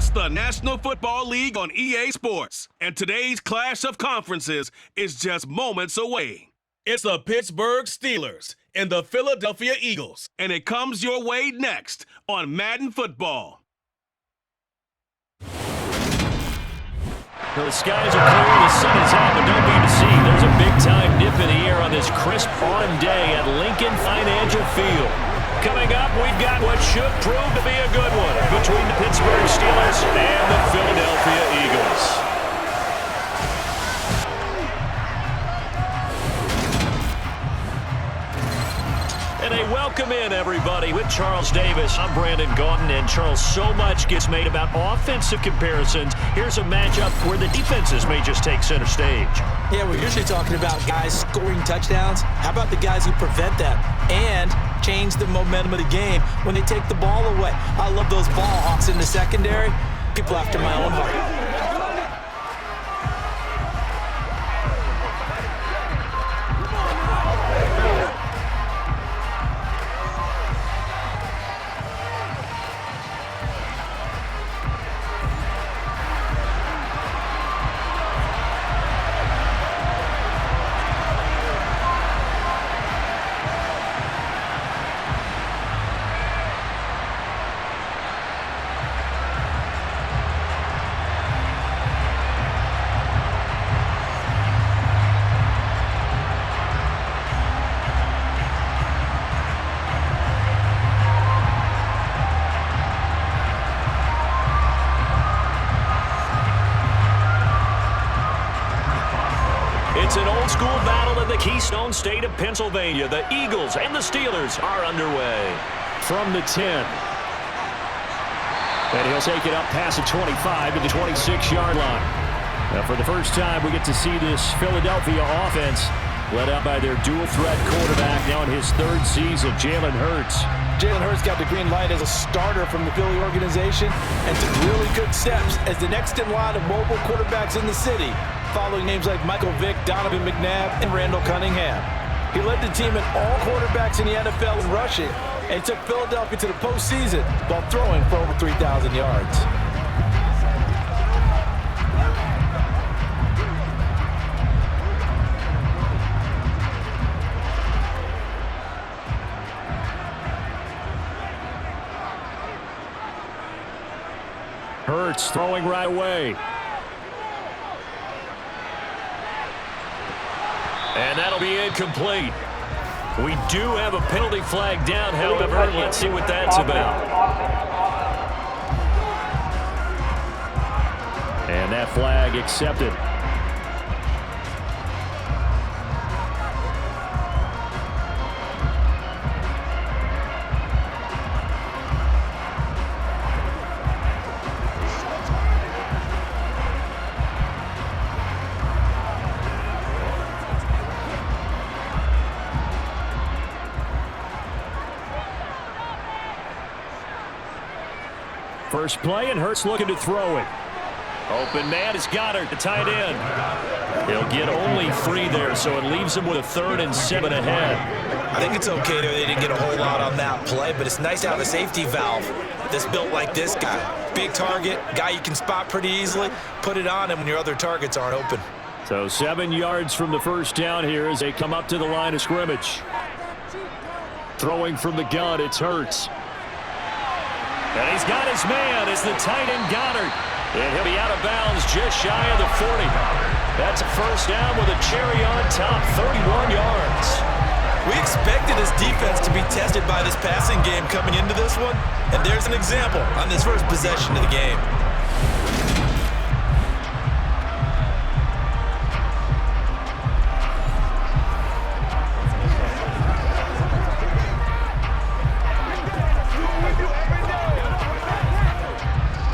It's the National Football League on EA Sports, and today's clash of conferences is just moments away. It's the Pittsburgh Steelers and the Philadelphia Eagles, and it comes your way next on Madden Football. Well, the skies are clear, the sun is out, but don't be deceived. There's a big-time dip in the air on this crisp autumn day at Lincoln Financial Field. Coming up, we've got what should prove to be a good one between the Pittsburgh Steelers and the Philadelphia Eagles. And a welcome in, everybody, with Charles Davis. I'm Brandon Gaudin, and Charles, so much gets made about offensive comparisons. Here's a matchup where the defenses may just take center stage. Yeah, we're usually talking about guys scoring touchdowns. How about the guys who prevent them and change the momentum of the game when they take the ball away? I love those ball hawks in the secondary. People after my own heart. It's an old-school battle in the Keystone State of Pennsylvania. The Eagles and the Steelers are underway. From the 10. And he'll take it up past the 25 to the 26-yard line. Now, for the first time, we get to see this Philadelphia offense led out by their dual-threat quarterback now in his third season, Jalen Hurts. Jalen Hurts got the green light as a starter from the Philly organization and took really good steps as the next in line of mobile quarterbacks in the city, following names like Michael Vick, Donovan McNabb, and Randall Cunningham. He led the team in all quarterbacks in the NFL in rushing and took Philadelphia to the postseason while throwing for over 3,000 yards. Hurts throwing right away. And that'll be incomplete. We do have a penalty flag down, however. Let's see what that's about. And that flag accepted. First play, and Hurts looking to throw it. Open man is Goddard, the tight end. He'll get only 3 there, so it leaves him with a 3rd and 7 ahead. I think it's okay that they didn't get a whole lot on that play, but it's nice to have a safety valve that's built like this guy. Big target, guy you can spot pretty easily. Put it on him when your other targets aren't open. So 7 yards from the first down here as they come up to the line of scrimmage. Throwing from the gun, it's Hurts. And he's got his man as the tight end Goddard. And he'll be out of bounds just shy of the 40. That's a first down with a cherry on top, 31 yards. We expected this defense to be tested by this passing game coming into this one. And there's an example on this first possession of the game.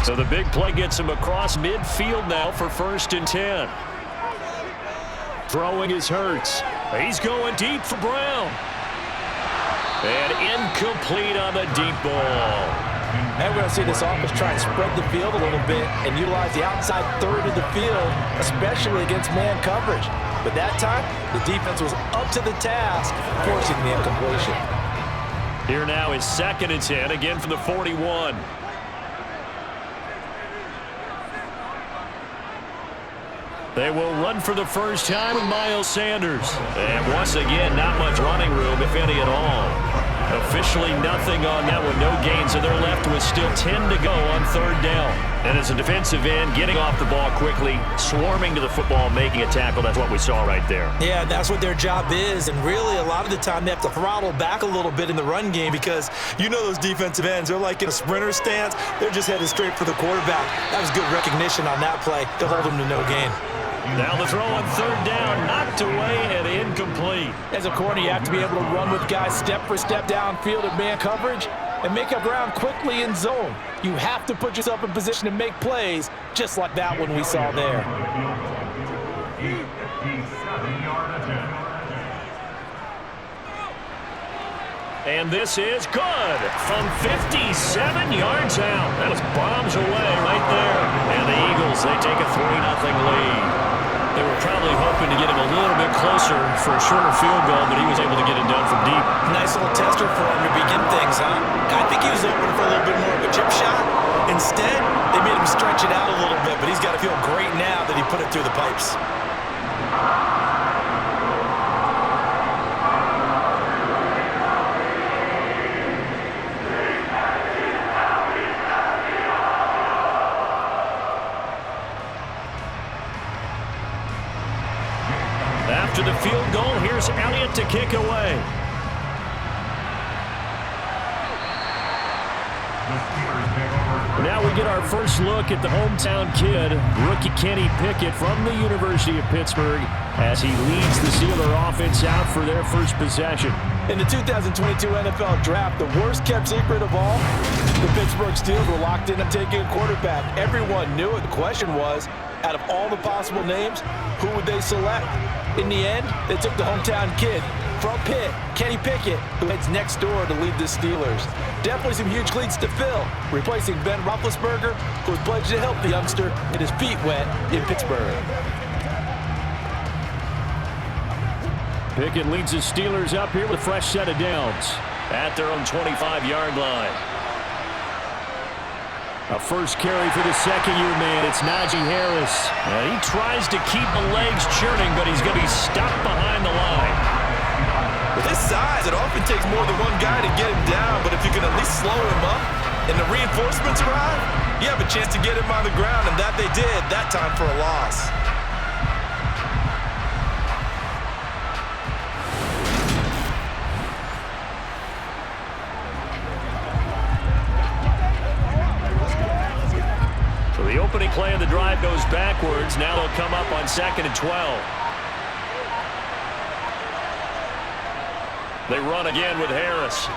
So the big play gets him across midfield now for 1st and 10. Throwing is Hurts. He's going deep for Brown. And incomplete on the deep ball. And we're going to see this offense try and spread the field a little bit and utilize the outside third of the field, especially against man coverage. But that time, the defense was up to the task, forcing the incompletion. Here now is 2nd and 10, again from the 41. They will run for the first time with Miles Sanders. And once again, not much running room, if any at all. Officially nothing on that one. No gains, and they're left with still 10 to go on third down. And as a defensive end, getting off the ball quickly, swarming to the football, making a tackle. That's what we saw right there. Yeah, that's what their job is. And really, a lot of the time, they have to throttle back a little bit in the run game because you know those defensive ends, they're like in a sprinter stance. They're just headed straight for the quarterback. That was good recognition on that play to hold them to no gain. Now the throw on third down, knocked away and incomplete. As a corner, you have to be able to run with guys step for step downfield in man coverage and make up ground quickly in zone. You have to put yourself in position to make plays, just like that one we saw there. And this is good from 57 yards out. That was bombs away right there. And the Eagles, they take a 3-0 lead. They were probably hoping to get him a little bit closer for a shorter field goal, but he was able to get it done from deep. Nice little tester for him to begin things, huh? I think he was open for a little bit more of a chip shot. Instead, they made him stretch it out a little bit, but he's got to feel great now that he put it through the pipes. After the field goal, here's Elliott to kick away. Now we get our first look at the hometown kid, rookie Kenny Pickett from the University of Pittsburgh, as he leads the Steeler offense out for their first possession. In the 2022 NFL Draft, the worst-kept secret of all, the Pittsburgh Steelers were locked in on taking a quarterback. Everyone knew it. The question was, out of all the possible names, who would they select? In the end, they took the hometown kid from Pitt, Kenny Pickett, who heads next door to lead the Steelers. Definitely some huge cleats to fill, replacing Ben Roethlisberger, who was pledged to help the youngster get his feet wet in Pittsburgh. Pickett leads the Steelers up here with a fresh set of downs at their own 25-yard line. A first carry for the second-year man. It's Najee Harris. And he tries to keep the legs churning, but he's going to be stopped behind the line. With his size, it often takes more than one guy to get him down, but if you can at least slow him up and the reinforcements arrive, you have a chance to get him on the ground, and that they did, that time for a loss. The opening play of the drive goes backwards. Now they'll come up on 2nd and 12. They run again with Harris.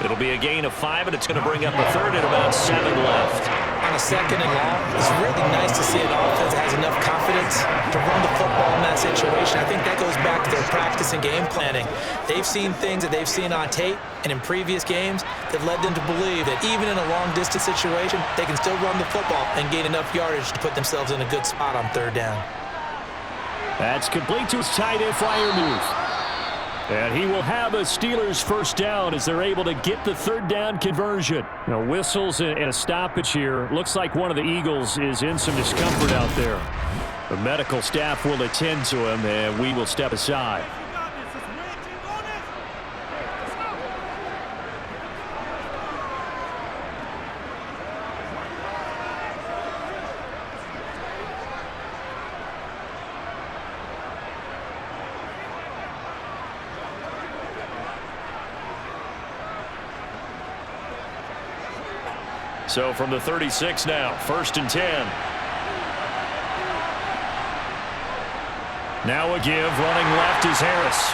It'll be a gain of 5, and it's going to bring up a third and about 7 left. On a 2nd and long, it's really nice to see an offense that has enough confidence to run the football in that situation. I think that goes back to their practice and game planning. They've seen things that they've seen on tape and in previous games that led them to believe that even in a long-distance situation, they can still run the football and gain enough yardage to put themselves in a good spot on third down. That's complete to his tight end flyer move. And he will have a Steelers first down as they're able to get the third down conversion. Now, whistles and a stoppage here. Looks like one of the Eagles is in some discomfort out there. The medical staff will attend to him, and we will step aside. So from the 36 now, 1st and 10. Now a give, running left is Harris.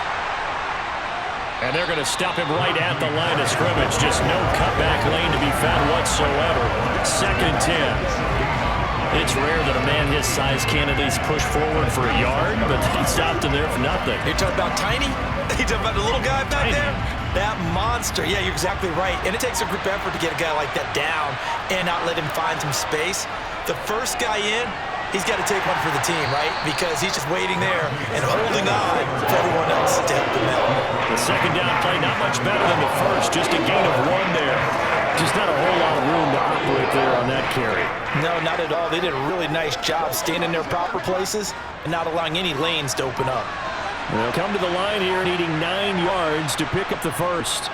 And they're going to stop him right at the line of scrimmage. Just no cutback lane to be found whatsoever. 2nd and 10. It's rare that a man his size can't at least push forward for a yard, but he stopped him there for nothing. You're talking about tiny? You talking about the little guy back there? That monster. Yeah, you're exactly right. And it takes a group effort to get a guy like that down and not let him find some space. The first guy in, he's got to take one for the team, right? Because he's just waiting there and holding on for everyone else to help him out. The second down play not much better than the first, just a gain of 1 there. Just not a whole lot of room to operate there on that carry. No, not at all. They did a really nice job staying in their proper places and not allowing any lanes to open up. They'll come to the line here needing 9 yards to pick up the first.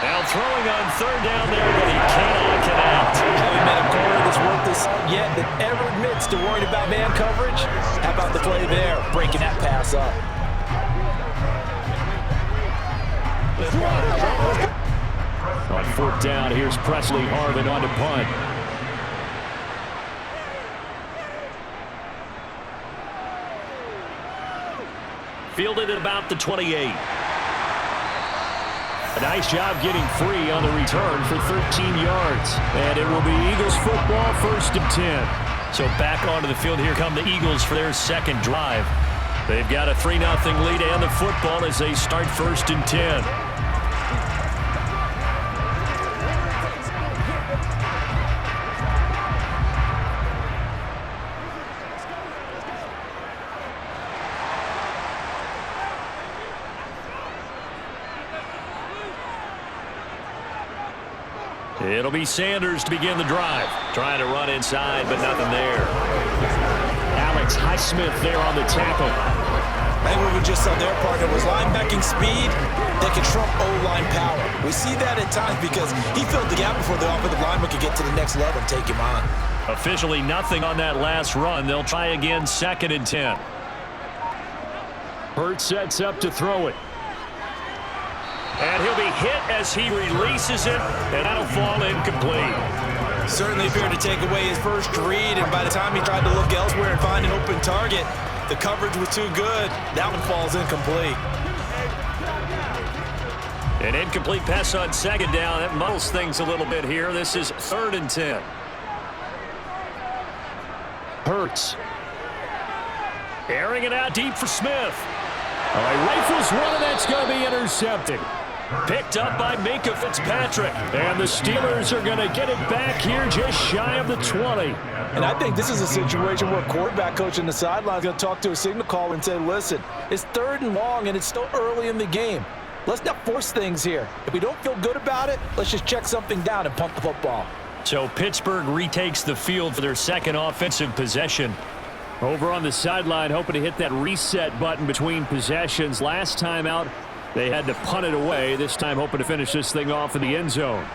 Now throwing on third down there, but he cannot connect. Haven't met a corner that's worth this yet that ever admits to worrying about man coverage. How about the play there, breaking that pass up? On fourth down, here's Presley Harvin on to punt. Fielded at about the 28. A nice job getting free on the return for 13 yards. And it will be Eagles football, 1st and 10. So back onto the field, here come the Eagles for their second drive. They've got a 3-0 lead and the football as they start 1st and 10. It'll be Sanders to begin the drive. Trying to run inside, but nothing there. Alex Highsmith there on the tackle. I think what we just saw their partner was linebacking speed that can trump O-line power. We see that at times because he filled the gap before the offensive lineman could get to the next level and take him on. Officially nothing on that last run. They'll try again, 2nd and 10. Hurts sets up to throw it. And he'll be hit as he releases it, and that'll fall incomplete. Certainly appeared to take away his first read, and by the time he tried to look elsewhere and find an open target, the coverage was too good. That one falls incomplete. An incomplete pass on 2nd down. That muddles things a little bit here. This is 3rd and 10. Hurts. Airing it out deep for Smith. Oh, he rifles one, and that's going to be intercepted. Picked up by Minka Fitzpatrick. And the Steelers are going to get it back here just shy of the 20. And I think this is a situation where a quarterback coach in the sideline is going to talk to a signal caller and say, listen, it's 3rd and long, and it's still early in the game. Let's not force things here. If we don't feel good about it, let's just check something down and pump the football. So Pittsburgh retakes the field for their second offensive possession. Over on the sideline, hoping to hit that reset button between possessions. Last time out, they had to punt it away. This time hoping to finish this thing off in the end zone.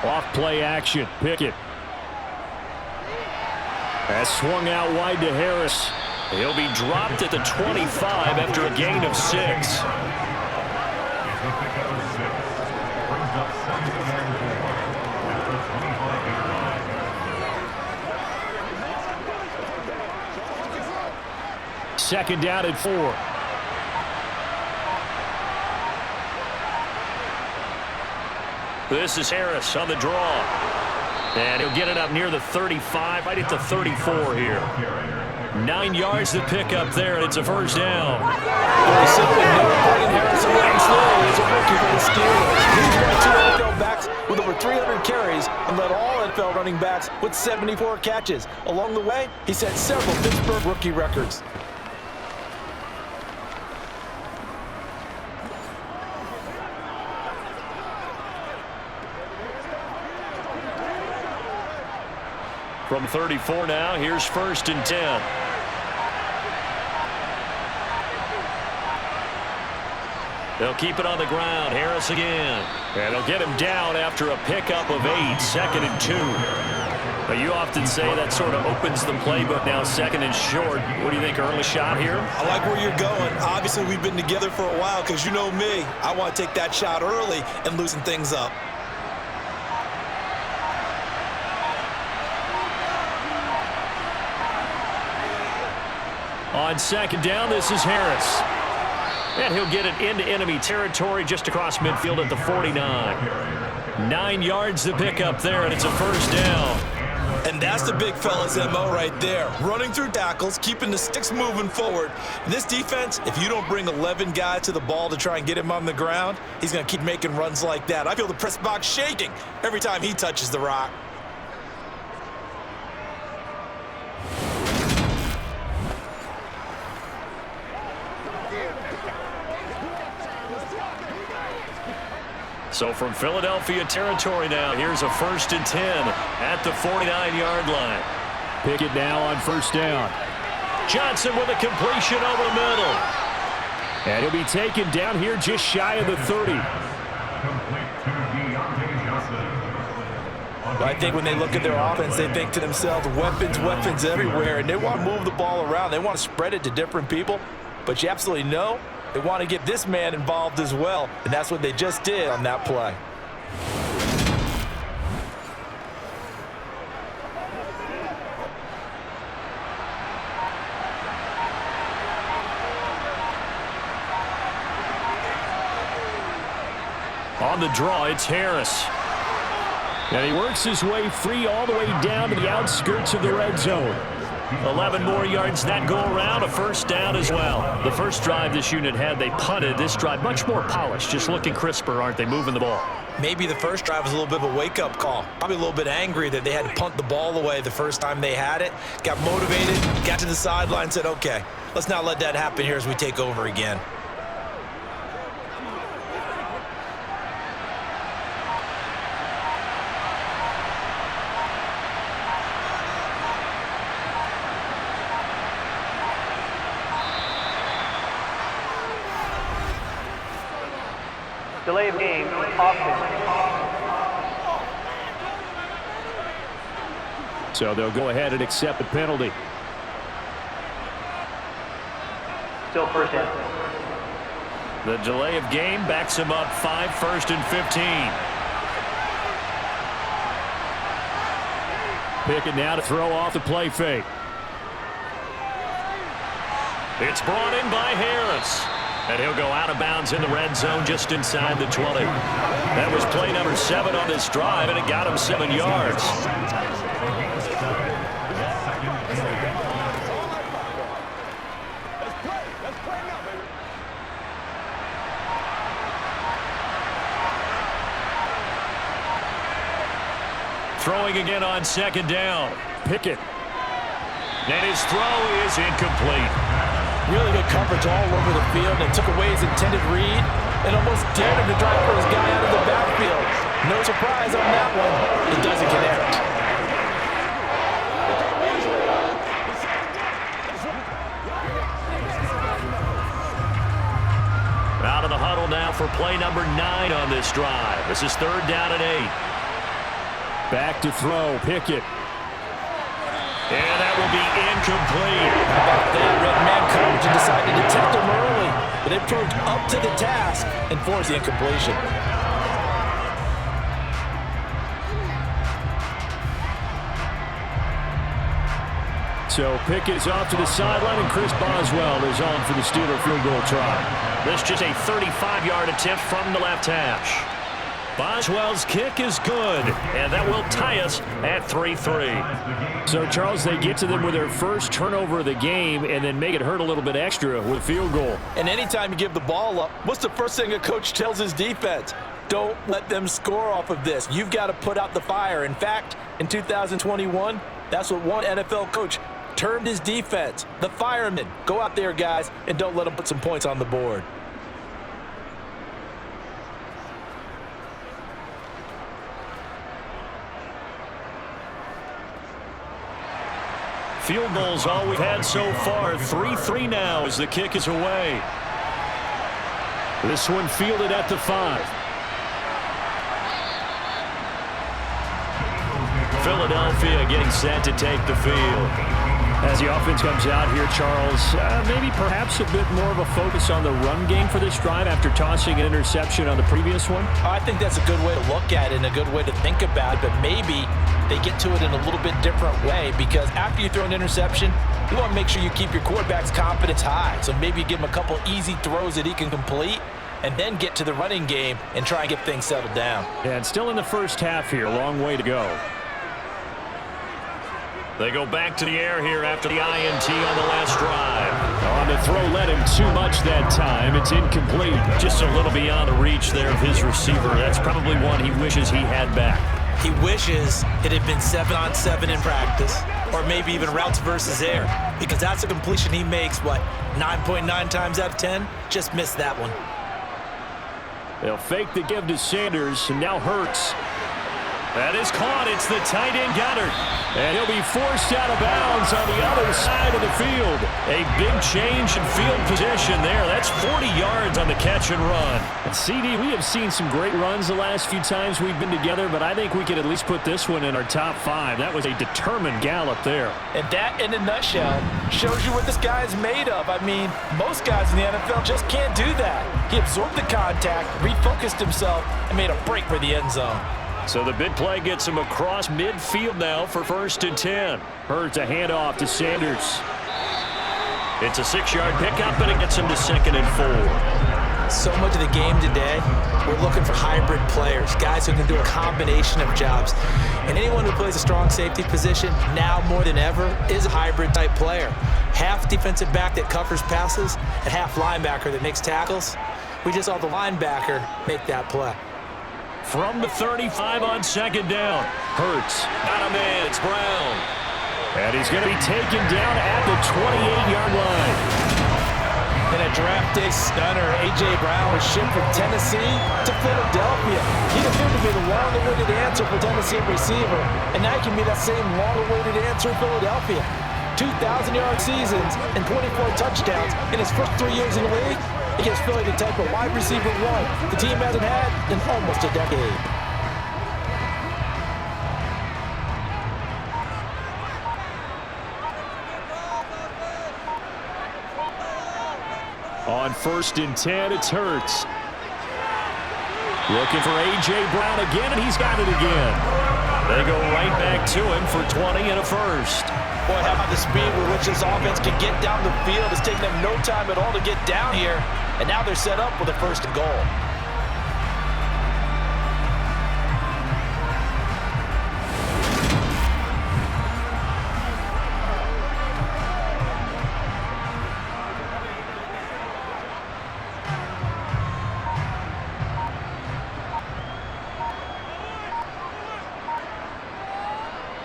Off play action. Pickett. That's swung out wide to Harris. He'll be dropped at the 25 after a gain of 6. Second down at 4. This is Harris on the draw. And he'll get it up near the 35, right at the 34 here. 9 yards to pick up there, and it's a first down. Very simply, bringing Harris along slowly as a rookie for the Steelers. He's run 2 NFL backs with over 300 carries and led all NFL running backs with 74 catches. Along the way, he set several Pittsburgh rookie records. From 34 now, here's 1st and 10. They'll keep it on the ground. Harris again. And they'll get him down after a pickup of 8, 2nd and 2. Now, you often say that sort of opens the playbook now, 2nd and short. What do you think, early shot here? I like where you're going. Obviously, we've been together for a while because you know me. I want to take that shot early and loosen things up. On 2nd down, this is Harris. And he'll get it into enemy territory just across midfield at the 49. 9 yards to pick up there, and it's a first down. And And that's the big fella's MO right there. Running through tackles, keeping the sticks moving forward. In this defense, if you don't bring 11 guys to the ball to try and get him on the ground, he's going to keep making runs like that. I feel the press box shaking every time he touches the rock. So from Philadelphia territory now, here's a 1st and 10 at the 49-yard line. Pickett now on 1st down. Johnson with a completion over the middle. And he'll be taken down here just shy of the 30. Well, I think when they look at their offense, they think to themselves, weapons, weapons everywhere, and they want to move the ball around. They want to spread it to different people, but you absolutely know they want to get this man involved as well, and that's what they just did on that play. On the draw, it's Harris. And he works his way free all the way down to the outskirts of the red zone. 11 more yards that go around, a 1st down as well. The first drive this unit had, they punted. This drive, much more polished, just looking crisper, aren't they, moving the ball? Maybe the first drive was a little bit of a wake-up call. Probably a little bit angry that they had to punt the ball away the first time they had it. Got motivated, got to the sideline, said, okay, let's not let that happen here as we take over again. Delay of game, offense. So they'll go ahead and accept the penalty. Still 1st down. The delay of game backs him up 5, 1st and 15. Pickett now to throw off the play fake. It's brought in by Harris. And he'll go out of bounds in the red zone just inside the 20. That was play number 7 on this drive, and it got him 7 yards. Throwing again on 2nd down. Pickett. And his throw is incomplete. Really good coverage all over the field. They took away his intended read and almost dared him to drive for his guy out of the backfield. No surprise on that one. It doesn't connect. Out of the huddle now for play number 9 on this drive. This is 3rd down and 8. Back to throw, Pickett. And that will be incomplete. How about that? Red man coverage and decided to detect him early. But they proved up to the task and forced the incompletion. So Pickett's off to the sideline, and Chris Boswell is on for the Steeler field goal try. This just a 35-yard attempt from the left hash. Boswell's kick is good, and that will tie us at 3-3. So, Charles, they get to them with their first turnover of the game and then make it hurt a little bit extra with a field goal. And anytime you give the ball up, what's the first thing a coach tells his defense? Don't let them score off of this. You've got to put out the fire. In fact, in 2021, that's what one NFL coach termed his defense, the firemen. Go out there, guys, and don't let them put some points on the board. Field goals all we've had so far. 3-3 now as the kick is away. This one fielded at the 5. Philadelphia getting set to take the field. As the offense comes out here, Charles, maybe perhaps a bit more of a focus on the run game for this drive after tossing an interception on the previous one? I think that's a good way to look at it and a good way to think about it, but maybe they get to it in a little bit different way, because after you throw an interception, you want to make sure you keep your quarterback's confidence high. So maybe you give him a couple easy throws that he can complete and then get to the running game and try and get things settled down. Yeah, and still in the first half here, a long way to go. They go back to the air here after the INT on the last drive. On the throw led him too much that time. It's incomplete. Just a little beyond the reach there of his receiver. That's probably one he wishes he had back. He wishes it had been 7-on-7 in practice, or maybe even routes versus air, because that's a completion he makes, 9.9 times out of 10? Just missed that one. They'll fake the give to Sanders, and now Hurts. That is caught. It's the tight end Goddard. And he'll be forced out of bounds on the other side of the field. A big change in field position there. That's 40 yards on the catch and run. And CD, we have seen some great runs the last few times we've been together, but I think we could at least put this one in our top 5. That was a determined gallop there. And that, in a nutshell, shows you what this guy is made of. I mean, most guys in the NFL just can't do that. He absorbed the contact, refocused himself, and made a break for the end zone. So the big play gets him across midfield now for 1st and 10. Hurts a handoff to Sanders. It's a 6-yard pickup, and it gets him to 2nd and 4. So much of the game today, we're looking for hybrid players, guys who can do a combination of jobs. And anyone who plays a strong safety position, now more than ever, is a hybrid-type player. Half defensive back that covers passes, and half linebacker that makes tackles. We just saw the linebacker make that play. From the 35 on 2nd down. Hurts. Got a man. It's Brown. And he's going to be taken down at the 28-yard line. In a draft day stunner, A.J. Brown was shipped from Tennessee to Philadelphia. He appeared to be the long-awaited answer for Tennessee receiver, and now he can be that same long-awaited answer in Philadelphia. 2,000-yard seasons and 24 touchdowns in his first 3 years in the league. He gives Philly the type of wide receiver one the team hasn't had in almost a decade. On 1st and 10, it's Hurts. Looking for A.J. Brown again, and he's got it again. They go right back to him for 20 and a first. Boy, how about the speed with which this offense can get down the field? It's taken them no time at all to get down here, and now they're set up with a 1st and goal.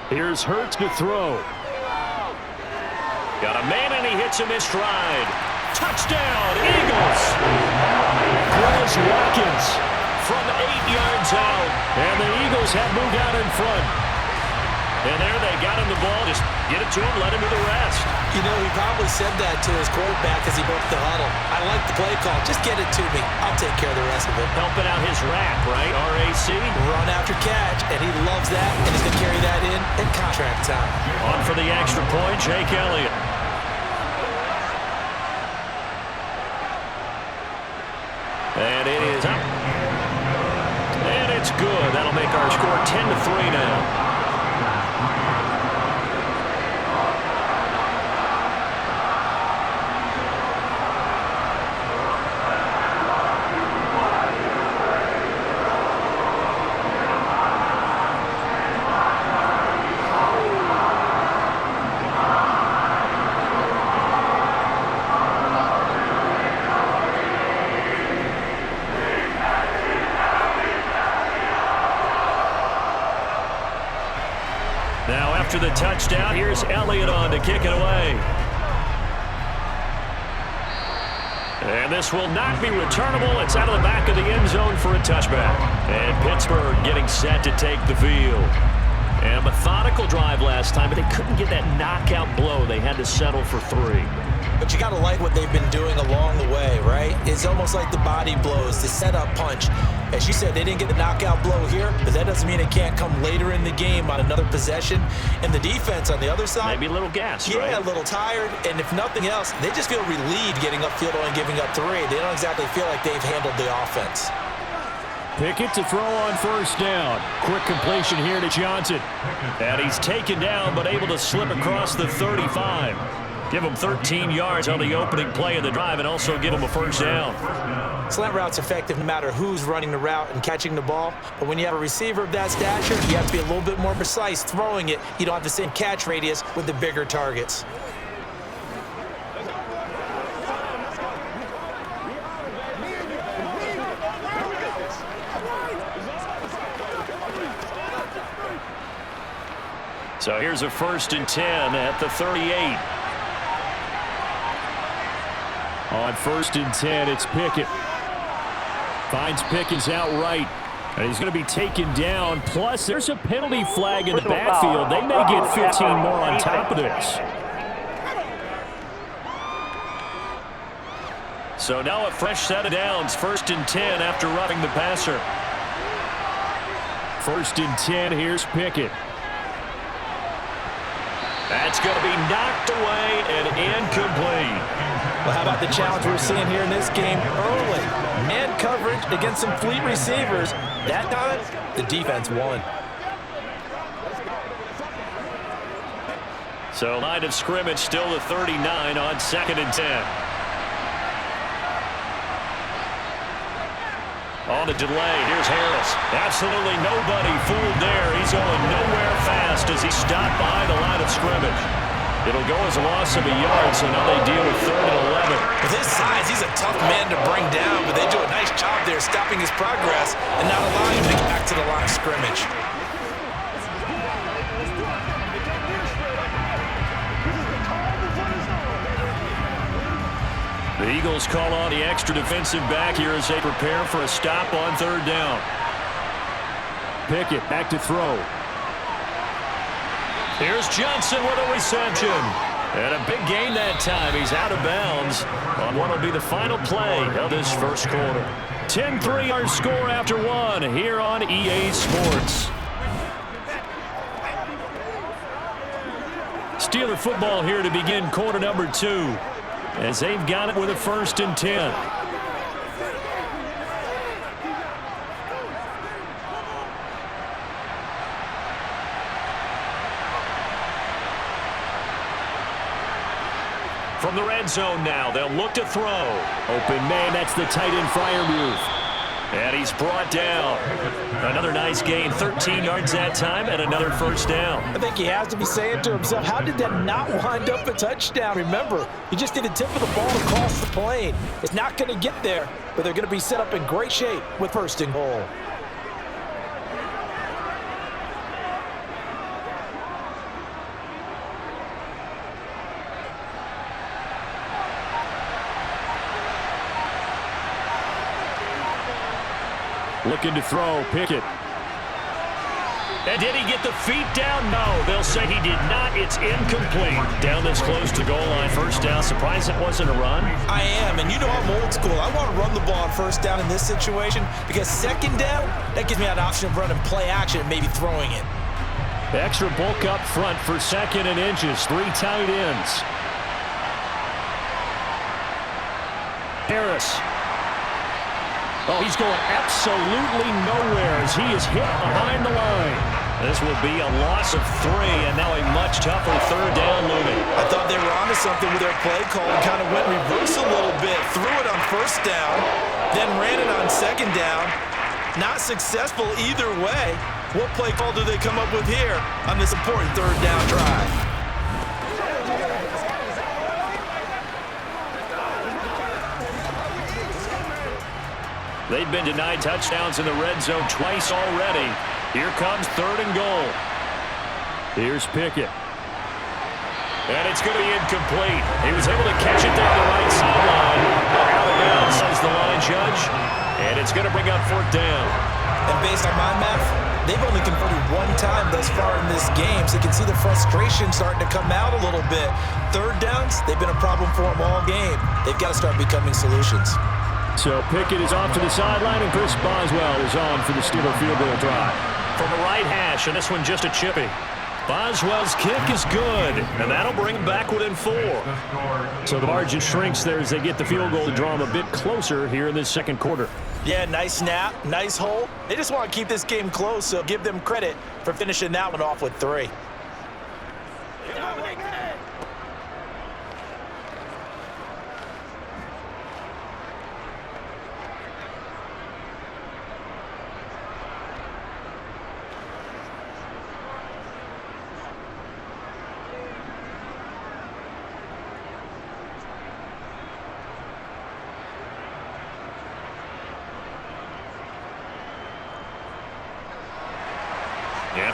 Here's Hurts to throw. Got a man, and he hits him in stride. Touchdown, Eagles! Chris Watkins from 8 yards out. And the Eagles have moved out in front. And there they got him the ball. Just get it to him, let him do the rest. You know, he probably said that to his quarterback as he broke the huddle. I like the play call. Just get it to me. I'll take care of the rest of it. Helping out his rack, right? RAC. Run after catch, and he loves that, and he's going to carry that in contract time. On for the extra point, Jake Elliott. And it is up. And it's good. That'll make our score 10-3 now. Now after the touchdown, here's Elliott on to kick it away. And this will not be returnable. It's out of the back of the end zone for a touchback. And Pittsburgh getting set to take the field. And a methodical drive last time, but they couldn't get that knockout blow. They had to settle for 3. But you got to like what they've been doing along the way, right? It's almost like the body blows, the setup punch. As you said, they didn't get the knockout blow here, but that doesn't mean it can't come later in the game on another possession. And the defense on the other side, maybe a little gassed, yeah, right? a little tired. And if nothing else, they just feel relieved getting upfield and giving up 3. They don't exactly feel like they've handled the offense. Pickett to throw on 1st down. Quick completion here to Johnson. And he's taken down, but able to slip across the 35. Give them 13 yards on the opening play of the drive and also give them a first down. Slant route's effective no matter who's running the route and catching the ball. But when you have a receiver of that stature, you have to be a little bit more precise throwing it. You don't have the same catch radius with the bigger targets. So here's a 1st and 10 at the 38. On 1st and 10, it's Pickett. Finds Pickens outright. And he's going to be taken down. Plus, there's a penalty flag in the backfield. They may get 15 more on top of this. So now a fresh set of downs. 1st and 10 after roughing the passer. 1st and 10, here's Pickett. That's going to be knocked away and incomplete. Well, how about the challenge we're seeing here in this game early? Man coverage against some fleet receivers. That time, the defense won. So line of scrimmage still the 39 on 2nd and 10. On the delay, here's Harris. Absolutely nobody fooled there. He's going nowhere fast as he stopped behind the line of scrimmage. It'll go as a loss of a yard, so now they deal with 3rd and 11. With his size, he's a tough man to bring down, but they do a nice job there stopping his progress and not allowing him to get back to the line of scrimmage. The Eagles call on the extra defensive back here as they prepare for a stop on 3rd down. Pickett back to throw. Here's Johnson with a reception. And a big gain that time. He's out of bounds on what will be the final play of this 1st quarter. 10-3 our score after 1 here on EA Sports. Steeler football here to begin quarter number 2. As they've got it with a 1st and 10. From the red zone now, they'll look to throw. Open man, that's the tight end Freiermuth. And he's brought down. Another nice gain, 13 yards that time, and another 1st down. I think he has to be saying to himself, how did that not wind up a touchdown? Remember, you just need a tip of the ball across the plane. It's not going to get there, but they're going to be set up in great shape with 1st and goal. Looking to throw, Pickett. And did he get the feet down? No, they'll say he did not. It's incomplete. Down this close to the goal line. 1st down. Surprised it wasn't a run? I am, and you know I'm old school. I want to run the ball on 1st down in this situation because 2nd down, that gives me an option of running play action and maybe throwing it. Extra bulk up front for 2nd and inches. 3 tight ends. Harris. Oh, he's going absolutely nowhere as he is hit behind the line. This will be a loss of 3, and now a much tougher 3rd down looming. I thought they were onto something with their play call and kind of went reverse a little bit. Threw it on 1st down, then ran it on 2nd down. Not successful either way. What play call do they come up with here on this important 3rd down drive? They've been denied touchdowns in the red zone twice already. Here comes 3rd and goal. Here's Pickett. And it's going to be incomplete. He was able to catch it there on the right sideline. Out of bounds, says the line judge. And it's going to bring up 4th down. And based on my math, they've only converted 1 time thus far in this game, so you can see the frustration starting to come out a little bit. 3rd downs, they've been a problem for them all game. They've got to start becoming solutions. So Pickett is off to the sideline, and Chris Boswell is on for the Steeler field goal drive. From the right hash, and this one just a chippy. Boswell's kick is good, and that'll bring him back within 4. So the margin shrinks there as they get the field goal to draw them a bit closer here in this 2nd quarter. Yeah, nice snap, nice hole. They just want to keep this game close, so give them credit for finishing that one off with 3.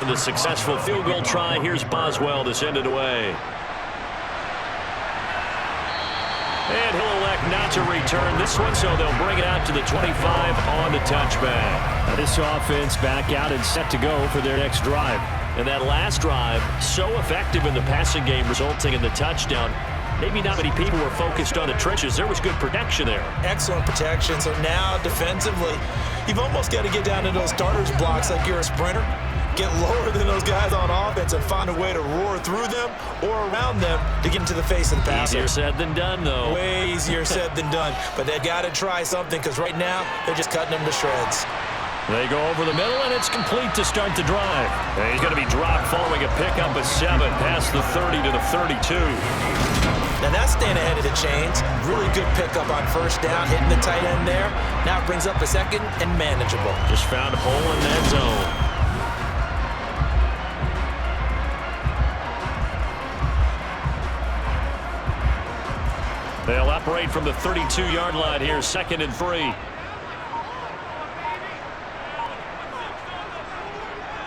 after the successful field goal try. Here's Boswell to send it away. And he'll elect not to return this one, so they'll bring it out to the 25 on the touchback. Now this offense back out and set to go for their next drive. And that last drive, so effective in the passing game, resulting in the touchdown. Maybe not many people were focused on the trenches. There was good protection there. Excellent protection. So now, defensively, you've almost got to get down to those starters blocks like you're a sprinter. Get lower than those guys on offense and find a way to roar through them or around them to get into the face of the passer. Easier said than done, though. Way easier said than done. But they've got to try something because right now they're just cutting them to shreds. They go over the middle, and it's complete to start the drive. And he's going to be dropped following a pickup of 7 past the 30 to the 32. Now that's staying ahead of the chains. Really good pickup on first down, hitting the tight end there. Now it brings up a second and manageable. Just found a hole in that zone. They'll operate from the 32-yard line here, 2nd and 3.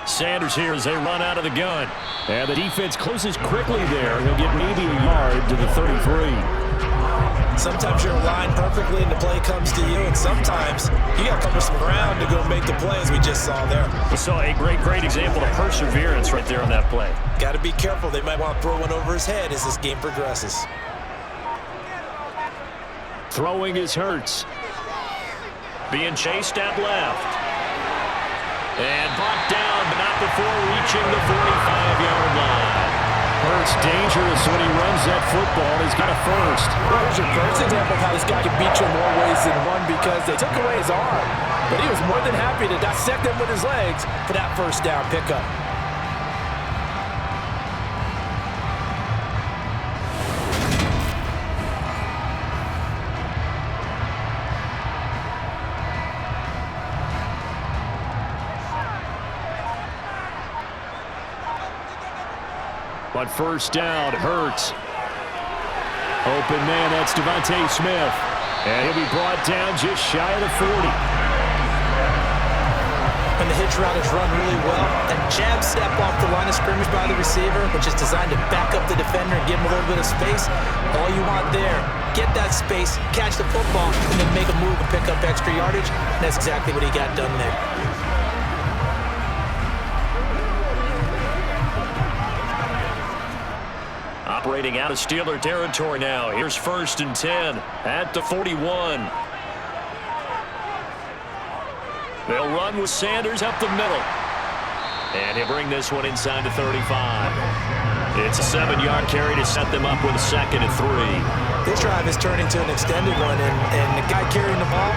Sanders here as they run out of the gun. And the defense closes quickly there. He'll get maybe a yard to the 33. Sometimes you're aligned perfectly and the play comes to you, and sometimes you got to cover some ground to go make the play, as we just saw there. We saw a great example of perseverance right there on that play. Got to be careful. They might want to throw one over his head as this game progresses. Throwing is Hurts. Being chased at left. And brought down, but not before reaching the 45-yard line. Hurts dangerous when he runs that football. He's got a first. Well, here's your first example of how this guy can beat you in more ways than one because they took away his arm. But he was more than happy to dissect him with his legs for that first down pickup. On first down, Hurts. Open man, that's Devontae Smith. And he'll be brought down just shy of the 40. And the hitch route is run really well. And jab step off the line of scrimmage by the receiver, which is designed to back up the defender and give him a little bit of space. All you want there, get that space, catch the football, and then make a move and pick up extra yardage. And that's exactly what he got done there. Operating out of Steeler territory now. Here's 1st and 10 at the 41. They'll run with Sanders up the middle. And he'll bring this one inside the 35. It's a 7-yard carry to set them up with a 2nd and 3. This drive is turning to an extended one, and the guy carrying the ball,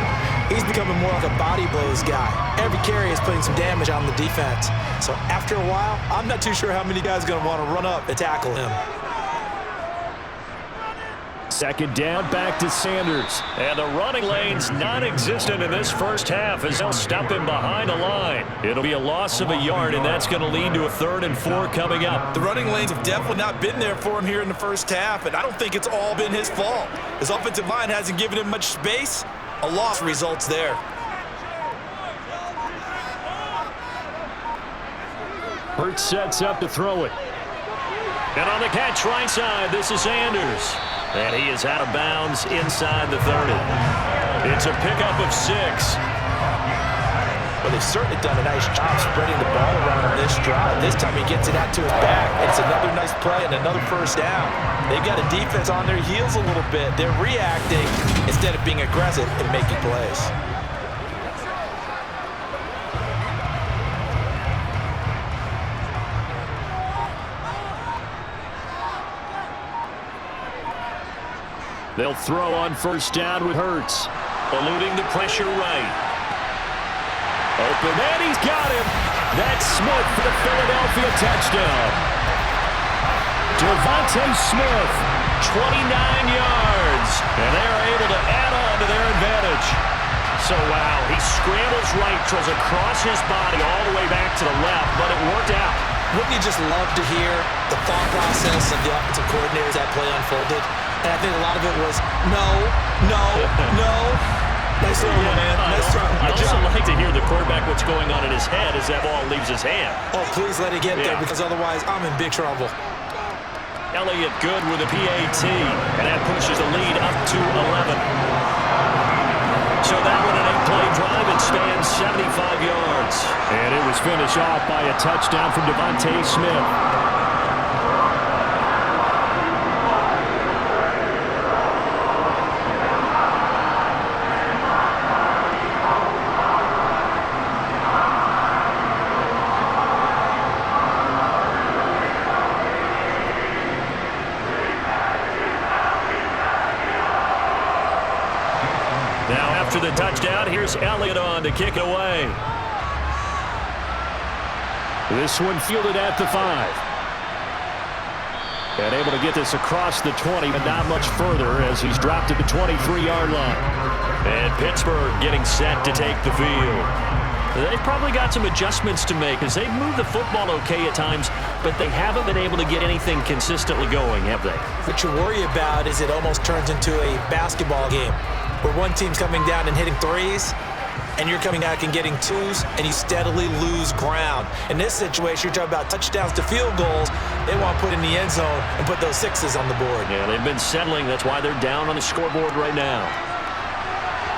he's becoming more like a body blows guy. Every carry is putting some damage on the defense. So after a while, I'm not too sure how many guys are going to want to run up and tackle him. 2nd down, back to Sanders. And the running lane's non-existent in this first half as they'll stop him behind the line. It'll be a loss of a yard, and that's going to lead to a 3rd and 4 coming up. The running lanes have definitely not been there for him here in the first half, and I don't think it's all been his fault. His offensive line hasn't given him much space. A loss results there. Hurts sets up to throw it. And on the catch right side, this is Sanders. And he is out of bounds inside the 30. It's a pickup of 6. Well, they've certainly done a nice job spreading the ball around on this drive. This time he gets it out to his back. It's another nice play and another first down. They've got a defense on their heels a little bit. They're reacting instead of being aggressive and making plays. They'll throw on first down with Hurts. Eluding the pressure right. Open, and he's got him. That's Smith for the Philadelphia touchdown. Devontae Smith, 29 yards. And they're able to add on to their advantage. So, wow, he scrambles right, throws across his body all the way back to the left, but it worked out. Wouldn't you just love to hear the thought process of the offensive coordinators that play unfolded? And I think a lot of it was, no. Nice throw, man. Nice throw. I'd also like to hear the quarterback what's going on in his head as that ball leaves his hand. Oh, please let it get there, because otherwise I'm in big trouble. Elliott good with a PAT, and that pushes the lead up to 11. So that one an 8-play drive and spans 75 yards. And it was finished off by a touchdown from Devontae Smith. After the touchdown, here's Elliott on to kick it away. This one fielded at the 5. And able to get this across the 20, but not much further as he's dropped at the 23-yard line. And Pittsburgh getting set to take the field. They've probably got some adjustments to make as they've moved the football okay at times, but they haven't been able to get anything consistently going, have they? What you worry about is it almost turns into a basketball game where one team's coming down and hitting threes, and you're coming out and getting twos, and you steadily lose ground. In this situation, you're talking about touchdowns to field goals. They want to put in the end zone and put those sixes on the board. Yeah, they've been settling. That's why they're down on the scoreboard right now.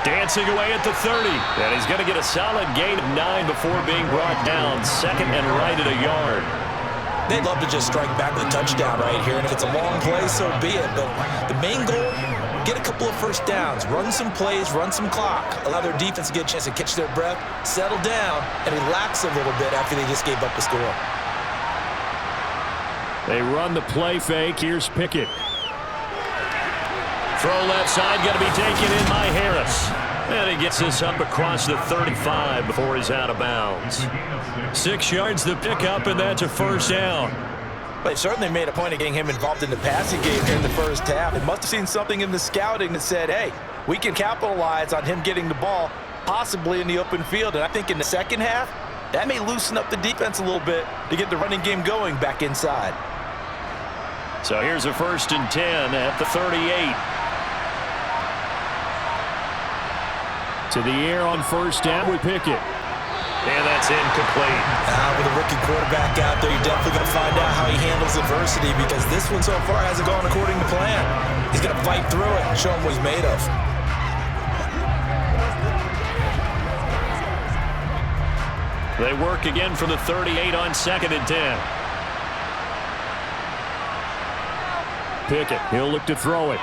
Dancing away at the 30. And he's going to get a solid gain of 9 before being brought down. Second and right at a yard. They'd love to just strike back with a touchdown right here, and if it's a long play, so be it. But the main goal, get a couple of first downs, run some plays, run some clock, allow their defense to get a chance to catch their breath, settle down, and relax a little bit after they just gave up the score. They run the play fake. Here's Pickett. Throw left side, going to be taken in by Harris. And he gets this up across the 35 before he's out of bounds. 6 yards the pickup, and that's a first down. They certainly made a point of getting him involved in the passing game here in the first half. They must have seen something in the scouting that said, hey, we can capitalize on him getting the ball, possibly in the open field. And I think in the second half, that may loosen up the defense a little bit to get the running game going back inside. So here's a 1st and 10 at the 38. To the air on first down with Pickett. And that's incomplete. With a rookie quarterback out there, you're definitely going to find out how he handles adversity, because this one so far hasn't gone according to plan. He's going to fight through it and show him what he's made of. They work again from the 38 on 2nd and 10. Pickett, he'll look to throw it.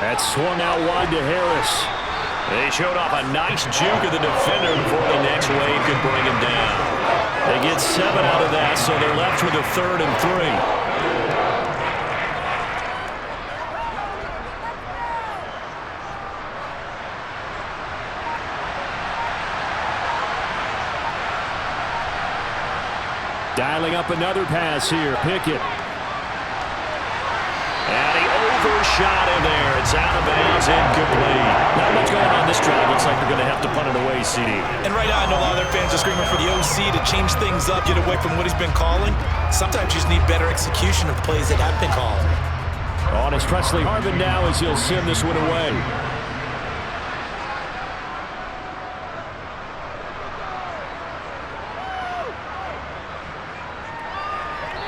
That's swung out wide to Harris. They showed off a nice juke of the defender before the next wave could bring him down. They get 7 out of that, so they're left with a 3rd and 3. Dialing up another pass here, Pickett. And he overshot him there. It's out of bounds, incomplete. Not much going on this drive. Looks like they're going to have to punt it away, CD. And right now, I know a lot of their fans are screaming for the OC to change things up, get away from what he's been calling. Sometimes you just need better execution of plays that have been called. On is Presley Harvin now as he'll send this one away.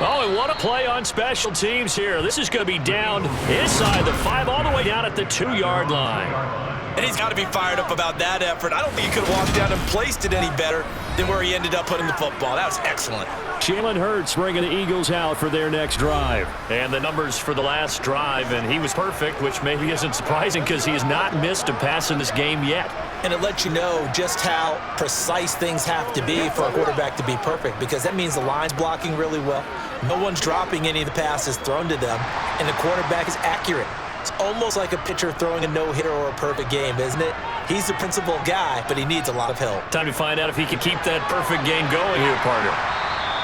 Oh, and what a play on special teams here. This is going to be down inside the 5, all the way down at the 2-yard line. And he's got to be fired up about that effort. I don't think he could have walked down and placed it any better than where he ended up putting the football. That was excellent. Jalen Hurts bringing the Eagles out for their next drive. And the numbers for the last drive, and he was perfect, which maybe isn't surprising because he has not missed a pass in this game yet. And it lets you know just how precise things have to be for a quarterback to be perfect, because that means the line's blocking really well. No one's dropping any of the passes thrown to them, and the quarterback is accurate. It's almost like a pitcher throwing a no-hitter or a perfect game, isn't it? He's the principal guy, but he needs a lot of help. Time to find out if he can keep that perfect game going here, partner.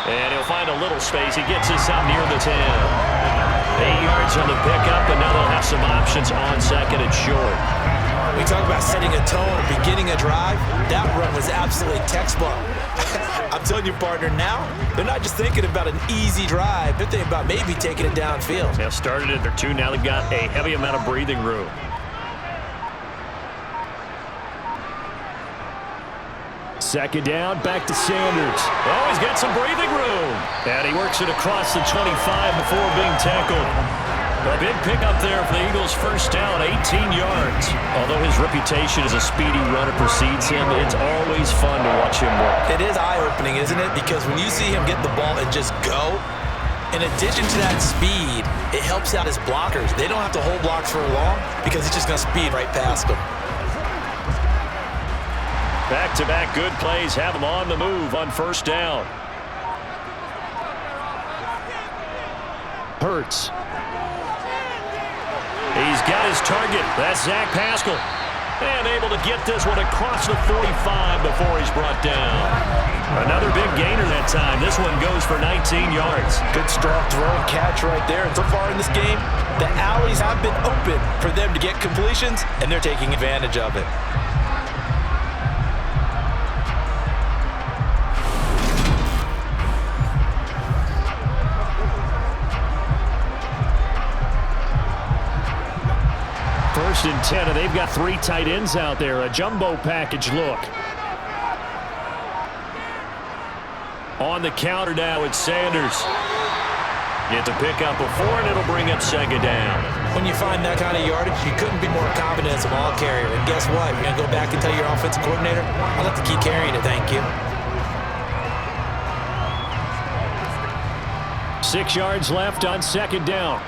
And he'll find a little space. He gets this out near the 10. 8 yards on the pickup, and now they'll have some options on 2nd and short. We talk about setting a tone or beginning a drive. That run was absolutely textbook. I'm telling you, partner, now they're not just thinking about an easy drive. They're thinking about maybe taking it downfield. They started at their 2. Now they've got a heavy amount of breathing room. Second down, back to Sanders. Oh, he's got some breathing room. And he works it across the 25 before being tackled. A big pickup there for the Eagles' first down, 18 yards. Although his reputation as a speedy runner precedes him, it's always fun to watch him work. It is eye-opening, isn't it? Because when you see him get the ball and just go, in addition to that speed, it helps out his blockers. They don't have to hold blocks for long because he's just going to speed right past them. Back-to-back good plays have him on the move on first down. Hurts. He's got his target. That's Zach Pascal. And able to get this one across the 45 before he's brought down. Another big gainer that time. This one goes for 19 yards. Good strong throw and catch right there. And so far in this game, the alleys have been open for them to get completions, and they're taking advantage of it. First and 10, and they've got 3 tight ends out there. A jumbo package look. On the counter now, it's Sanders. Get the pick up before, and it'll bring up second down. When you find that kind of yardage, you couldn't be more confident as a ball carrier. And guess what? You're going to go back and tell your offensive coordinator, I'll have to keep carrying it, thank you. 6 yards left on second down.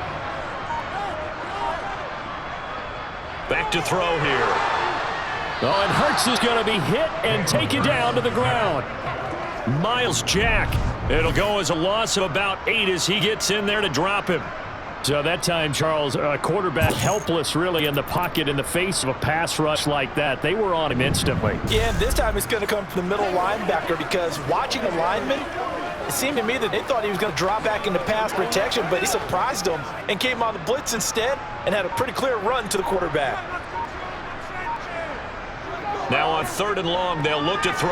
Back to throw here. Oh, and Hurts is going to be hit and taken down to the ground. Miles Jack. It'll go as a loss of about 8 as he gets in there to drop him. So that time, Charles, a quarterback helpless really in the pocket in the face of a pass rush like that. They were on him instantly. Yeah, and this time it's going to come from the middle linebacker because watching the lineman, it seemed to me that they thought he was going to drop back into pass protection, but he surprised them and came on the blitz instead and had a pretty clear run to the quarterback. Now on 3rd and long, they'll look to throw.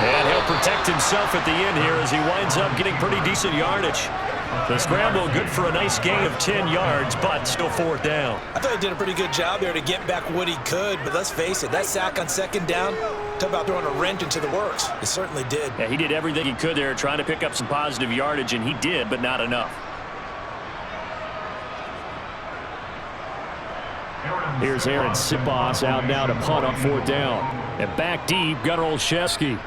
And he'll protect himself at the end here as he winds up getting pretty decent yardage. The scramble good for a nice gain of 10 yards, but still 4th down. I thought he did a pretty good job there to get back what he could, but let's face it, that sack on second down, talk about throwing a wrench into the works. It certainly did. Yeah, he did everything he could there trying to pick up some positive yardage, and he did, but not enough. Here's Aaron Sipos out now to punt on 4th down. And back deep, Gunnar Olszewski.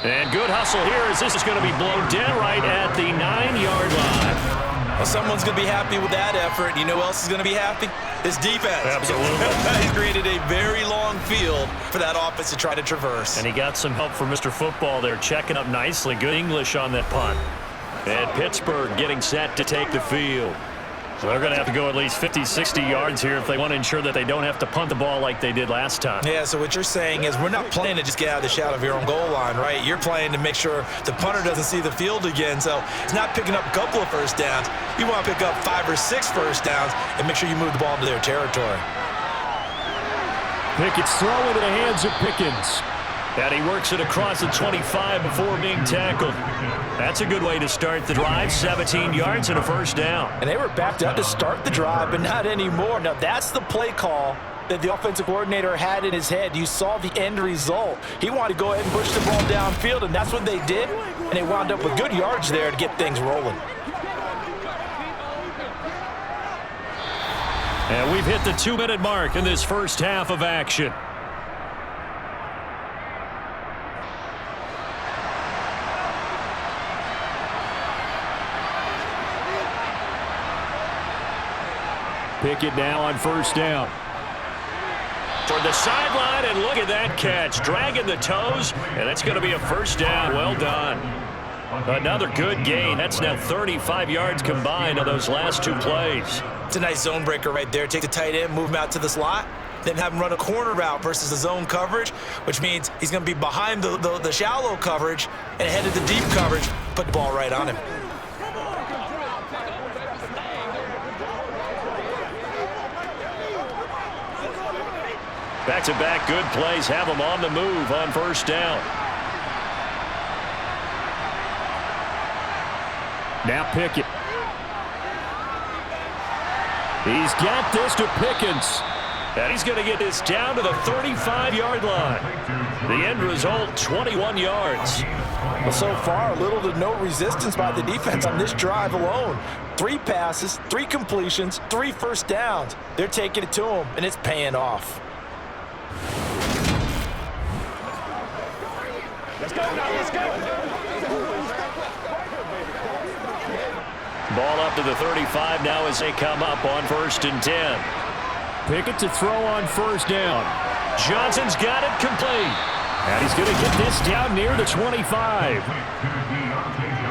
And good hustle here as this is going to be blown dead right at the 9-yard line. Well, someone's going to be happy with that effort. You know who else is going to be happy? His defense. Absolutely. He's created a very long field for that offense to try to traverse. And he got some help from Mr. Football there, checking up nicely. Good English on that punt. And Pittsburgh getting set to take the field. So they're going to have to go at least 50, 60 yards here if they want to ensure that they don't have to punt the ball like they did last time. Yeah, so what you're saying is we're not playing to just get out of the shadow of your own goal line, right? You're playing to make sure the punter doesn't see the field again. So it's not picking up a couple of first downs. You want to pick up 5 or 6 first downs and make sure you move the ball into their territory. Pickett's throw into the hands of Pickens. And he works it across the 25 before being tackled. That's a good way to start the drive. 17 yards and a first down. And they were backed up to start the drive, but not anymore. Now, that's the play call that the offensive coordinator had in his head. You saw the end result. He wanted to go ahead and push the ball downfield, and that's what they did. And they wound up with good yards there to get things rolling. And we've hit the 2-minute mark in this first half of action. Pickett now on first down. Toward the sideline, and look at that catch. Dragging the toes, and that's going to be a first down. Well done. Another good gain. That's now 35 yards combined on those last 2 plays. It's a nice zone breaker right there. Take the tight end, move him out to the slot, then have him run a corner route versus the zone coverage, which means he's going to be behind the shallow coverage and headed to deep coverage. Put the ball right on him. Back-to-back good plays have them on the move on first down. Now Pickett. He's got this to Pickens. And he's going to get this down to the 35-yard line. The end result, 21 yards. Well, so far, little to no resistance by the defense on this drive alone. 3 passes, 3 completions, 3 first downs. They're taking it to him, and it's paying off. Let's go now, let's go. Ball up to the 35 now as they come up on 1st and 10. Pickett to throw on 1st down. Johnson's got it complete. And he's going to get this down near the 25.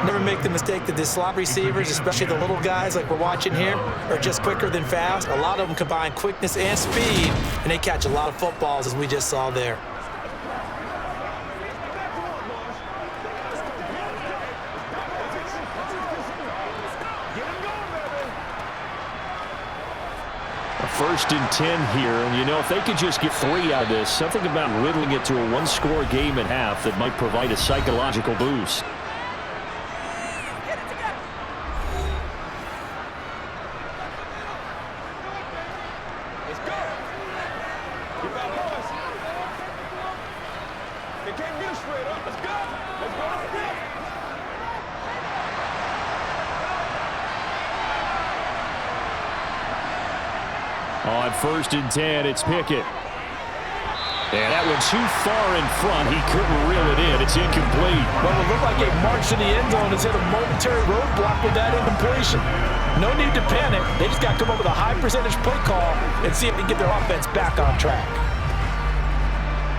Never make the mistake that the slot receivers, especially the little guys like we're watching here, are just quicker than fast. A lot of them combine quickness and speed, and they catch a lot of footballs, as we just saw there. First and 10 here, and you know, if they could just get 3 out of this, something about whittling it to a one-score game at half that might provide a psychological boost. Let's go. Get that boys. They can't get straight up. Let's go. Let's go. Let's go. On 1st and 10, it's Pickett. And that went too far in front. He couldn't reel it in. It's incomplete. Well, it looked like a march to the end zone has hit a momentary roadblock with that incompletion. No need to panic. They just got to come up with a high percentage play call and see if they can get their offense back on track.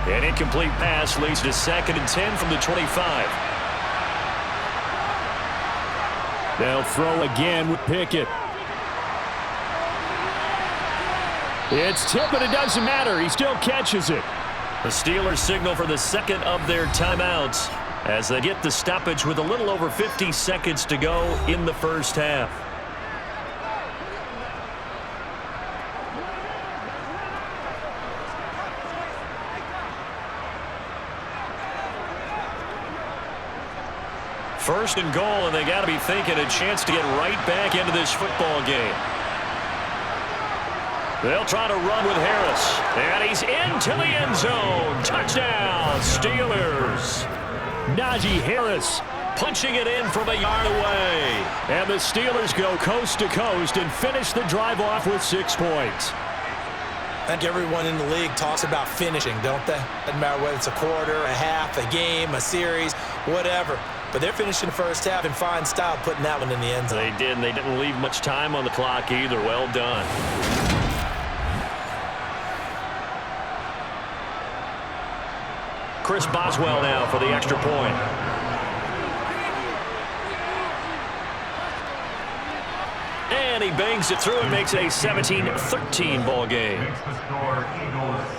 An incomplete pass leads to 2nd and 10 from the 25. They'll throw again with Pickett. It's tipped, but it doesn't matter. He still catches it. The Steelers signal for the 2nd of their timeouts as they get the stoppage with a little over 50 seconds to go in the first half. First and goal, and they got to be thinking a chance to get right back into this football game. They'll try to run with Harris. And he's into the end zone. Touchdown, Steelers. Najee Harris punching it in from a yard away. And the Steelers go coast to coast and finish the drive off with 6 points. I think everyone in the league talks about finishing, don't they? Doesn't matter whether it's a quarter, a half, a game, a series, whatever. But they're finishing the first half in fine style, putting that one in the end zone. They did, and they didn't leave much time on the clock either. Well done. Chris Boswell now for the extra point. And he bangs it through and makes it a 17-13 ball game.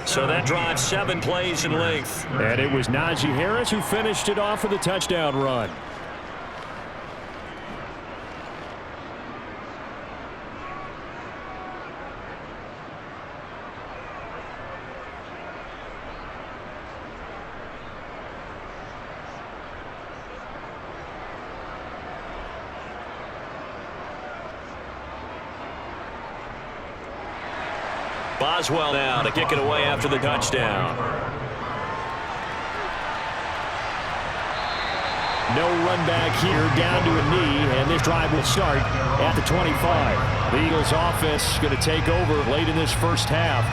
So that drives 7 plays in length. And it was Najee Harris who finished it off with a touchdown run. Boswell now to kick it away after the touchdown. No run back here, down to a knee, and this drive will start at the 25. The Eagles offense going to take over late in this first half.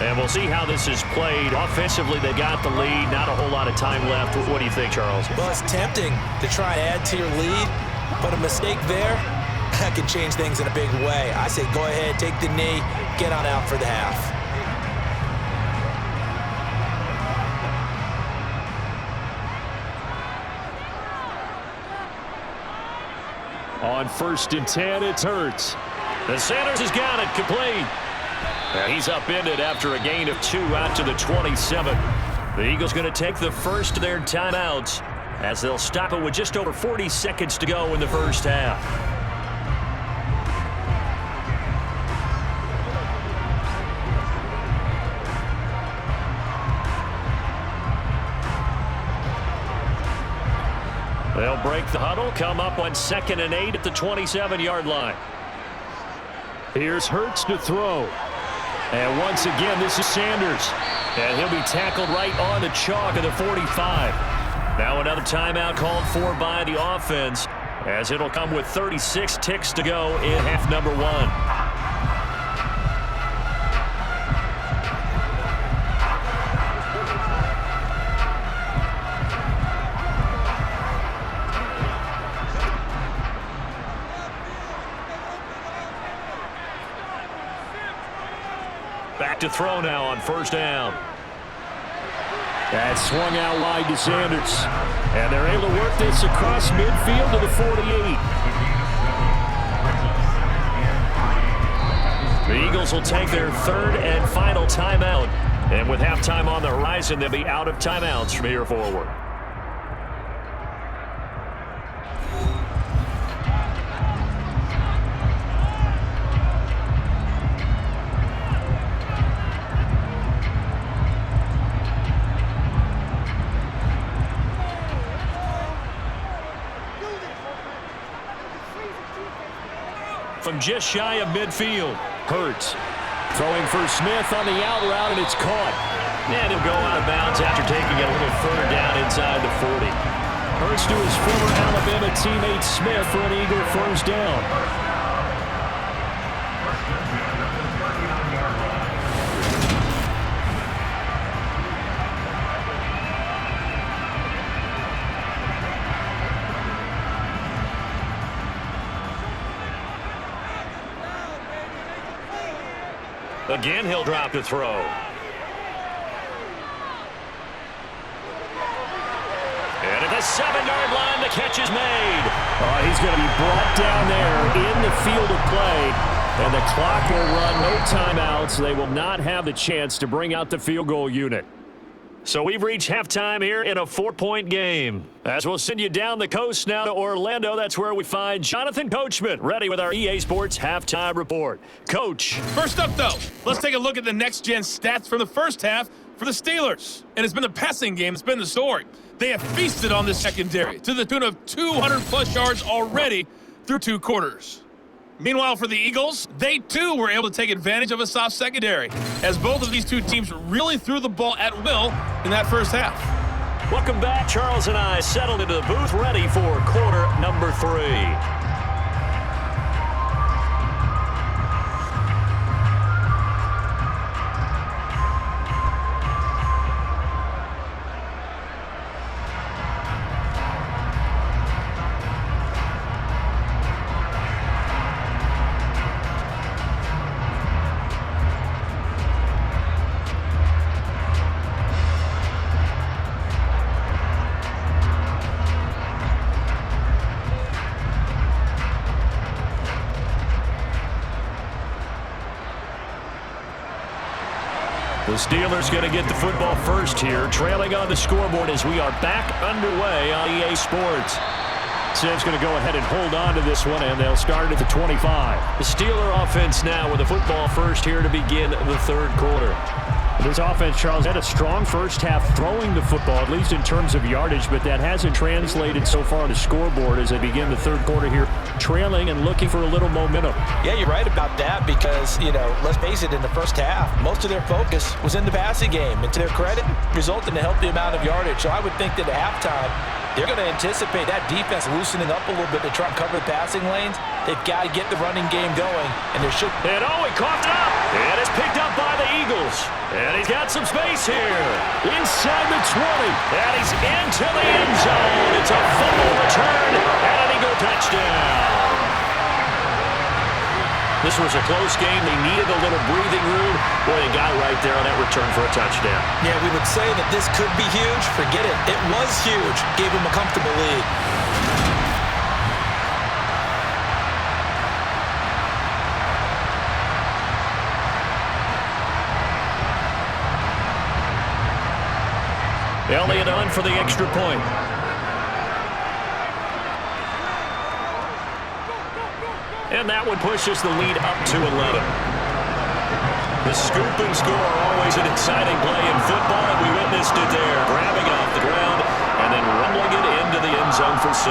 And we'll see how this is played. Offensively, they got the lead. Not a whole lot of time left. What do you think, Charles? Well, it's tempting to try and add to your lead, but a mistake there, that can change things in a big way. I say go ahead, take the knee, get on out for the half. On 1st and 10, it's Hurts. The Sanders has got it complete. And he's upended after a gain of 2 out to the 27. The Eagles going to take the first of their timeouts as they'll stop it with just over 40 seconds to go in the first half. They'll break the huddle, come up on 2nd and 8 at the 27-yard line. Here's Hurts to throw. And once again, this is Sanders. And he'll be tackled right on the chalk of the 45. Now another timeout called for by the offense, as it'll come with 36 ticks to go in half number 1. Back to throw now on first down. That swung out wide to Sanders. And they're able to work this across midfield to the 48. The Eagles will take their third and final timeout. And with halftime on the horizon, they'll be out of timeouts from here forward. From just shy of midfield, Hurts throwing for Smith on the out route, and it's caught. And he'll go out of bounds after taking it a little further down inside the 40. Hurts to his former Alabama teammate Smith for an Eagle first down. Again, he'll drop the throw. And at the 7-yard line, the catch is made. He's going to be brought down there in the field of play. And the clock will run, no timeouts. They will not have the chance to bring out the field goal unit. So we've reached halftime here in a 4-point game. As we'll send you down the coast now to Orlando, that's where we find Jonathan Coachman, ready with our EA Sports halftime report. Coach. First up, though, let's take a look at the next-gen stats from the first half for the Steelers. And it's been the passing game that's been the story. They have feasted on the secondary to the tune of 200-plus yards already through 2 quarters. Meanwhile, for the Eagles, they too were able to take advantage of a soft secondary, as both of these two teams really threw the ball at will in that first half. Welcome back. Charles and I settled into the booth, ready for quarter number 3. The Steelers going to get the football first here, trailing on the scoreboard as we are back underway on EA Sports. Sim's going to go ahead and hold on to this one, and they'll start at the 25. The Steeler offense now with the football first here to begin the third quarter. This offense, Charles, had a strong first half throwing the football, at least in terms of yardage, but that hasn't translated so far on the scoreboard as they begin the third quarter here, trailing and looking for a little momentum. Yeah, you're right about that because, let's face it, in the first half, most of their focus was in the passing game. And to their credit, resulted in a healthy amount of yardage. So I would think that at halftime, they're going to anticipate that defense loosening up a little bit to try and cover the passing lanes. They've got to get the running game going, and there should... And he coughed it up! And it's picked up by the Eagles. And he's got some space here. Inside the 20. And he's into the end zone. It's a fumble return and an Eagle touchdown. This was a close game. They needed a little breathing room. Boy, they got it right there on that return for a touchdown. Yeah, we would say that this could be huge. Forget it. It was huge. Gave them a comfortable lead. Elliott on for the extra point. And that would push us the lead up to 11. The scoop and score are always an exciting play in football, and we witnessed it there. Grabbing it off the ground and then rumbling it into the end zone for 6.